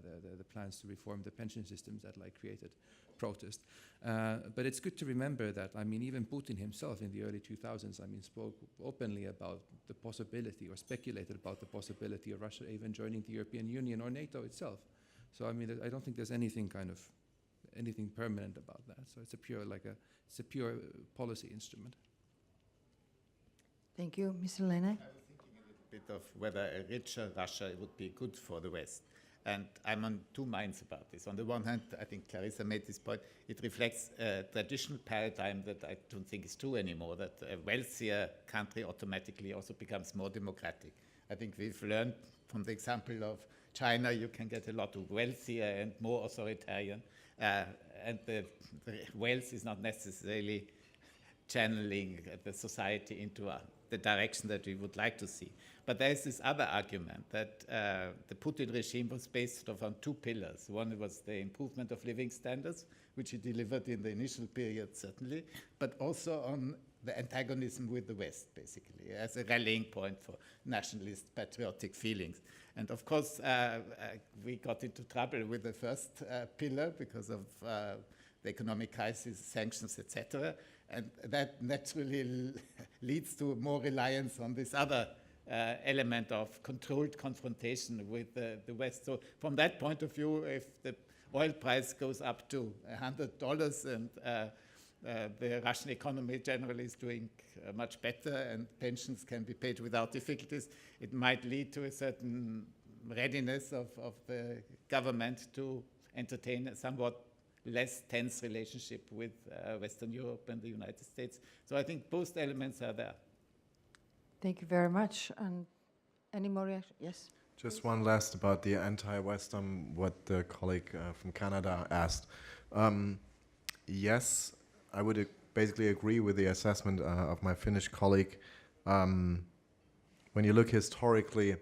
plans to reform the pension systems that like created protest. But it's good to remember that, I mean, even Putin himself in the early 2000s, I mean, spoke openly about the possibility or speculated about the possibility of Russia even joining the European Union or NATO itself. So, I mean, I don't think there's anything permanent about that. So it's a pure policy instrument.
Thank you. Mr. Lehne?
I was thinking a little bit of whether a richer Russia would be good for the West. And I'm on two minds about this. On the one hand, I think Clarissa made this point, it reflects a traditional paradigm that I don't think is true anymore, that a wealthier country automatically also becomes more democratic. I think we've learned from the example of China, you can get a lot wealthier and more authoritarian, and the wealth is not necessarily channeling the society into the direction that we would like to see. But there is this other argument that the Putin regime was based on two pillars. One was the improvement of living standards, which he delivered in the initial period, certainly, but also on the antagonism with the West, basically, as a rallying point for nationalist patriotic feelings. And of course, we got into trouble with the first pillar because of the economic crisis, sanctions, etc. And that naturally leads to more reliance on this other element of controlled confrontation with the West. So from that point of view, if the oil price goes up to $100 and the Russian economy generally is doing much better and pensions can be paid without difficulties, it might lead to a certain readiness of the government to entertain a somewhat less tense relationship with Western Europe and the United States. So I think both elements are there.
Thank you very much. And any more reaction? Yes?
Just one last about the anti-Western, what the colleague from Canada asked. Yes, I would basically agree with the assessment of my Finnish colleague. When you look historically,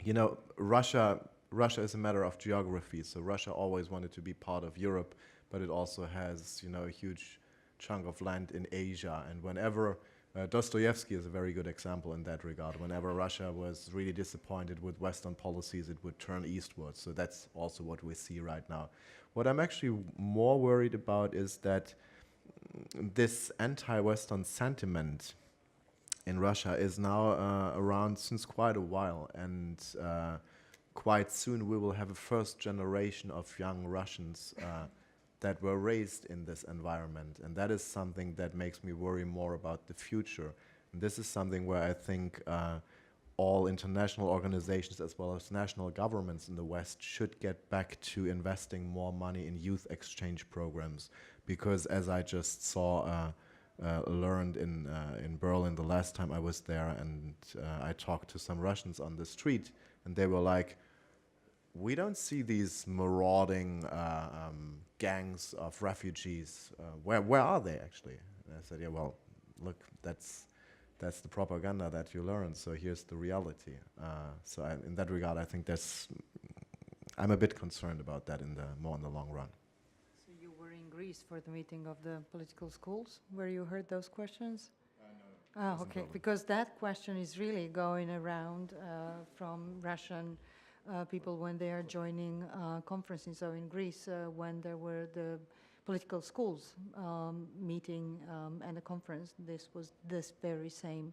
you know, Russia is a matter of geography. So Russia always wanted to be part of Europe, but it also has, you know, a huge chunk of land in Asia. And whenever Dostoevsky is a very good example in that regard. Whenever Russia was really disappointed with Western policies, it would turn eastwards. So that's also what we see right now. What I'm actually more worried about is that this anti-Western sentiment in Russia is now around since quite a while, and quite soon we will have a first generation of young Russians that were raised in this environment, and that is something that makes me worry more about the future. And this is something where I think all international organizations as well as national governments in the West should get back to investing more money in youth exchange programs, because as I just saw, learned in Berlin the last time I was there, and I talked to some Russians on the street, and they were like, we don't see these marauding gangs of refugees. Where are they actually? And I said, yeah, well, look, that's the propaganda that you learn. So here's the reality. So in that regard, I think I'm a bit concerned about that more in the long run.
So you were in Greece for the meeting of the political schools, where you heard those questions? No. Ah, okay, because that question is really going around from Russian people when they are joining conferences. So in Greece, when there were the political schools meeting and a conference, this was this very same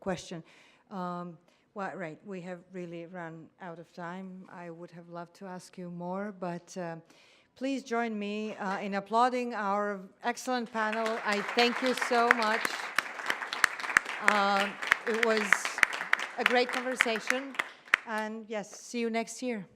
question. Well, right, we have really run out of time. I would have loved to ask you more, but please join me in applauding our excellent panel. I thank you so much. It was a great conversation. And yes, see you next year.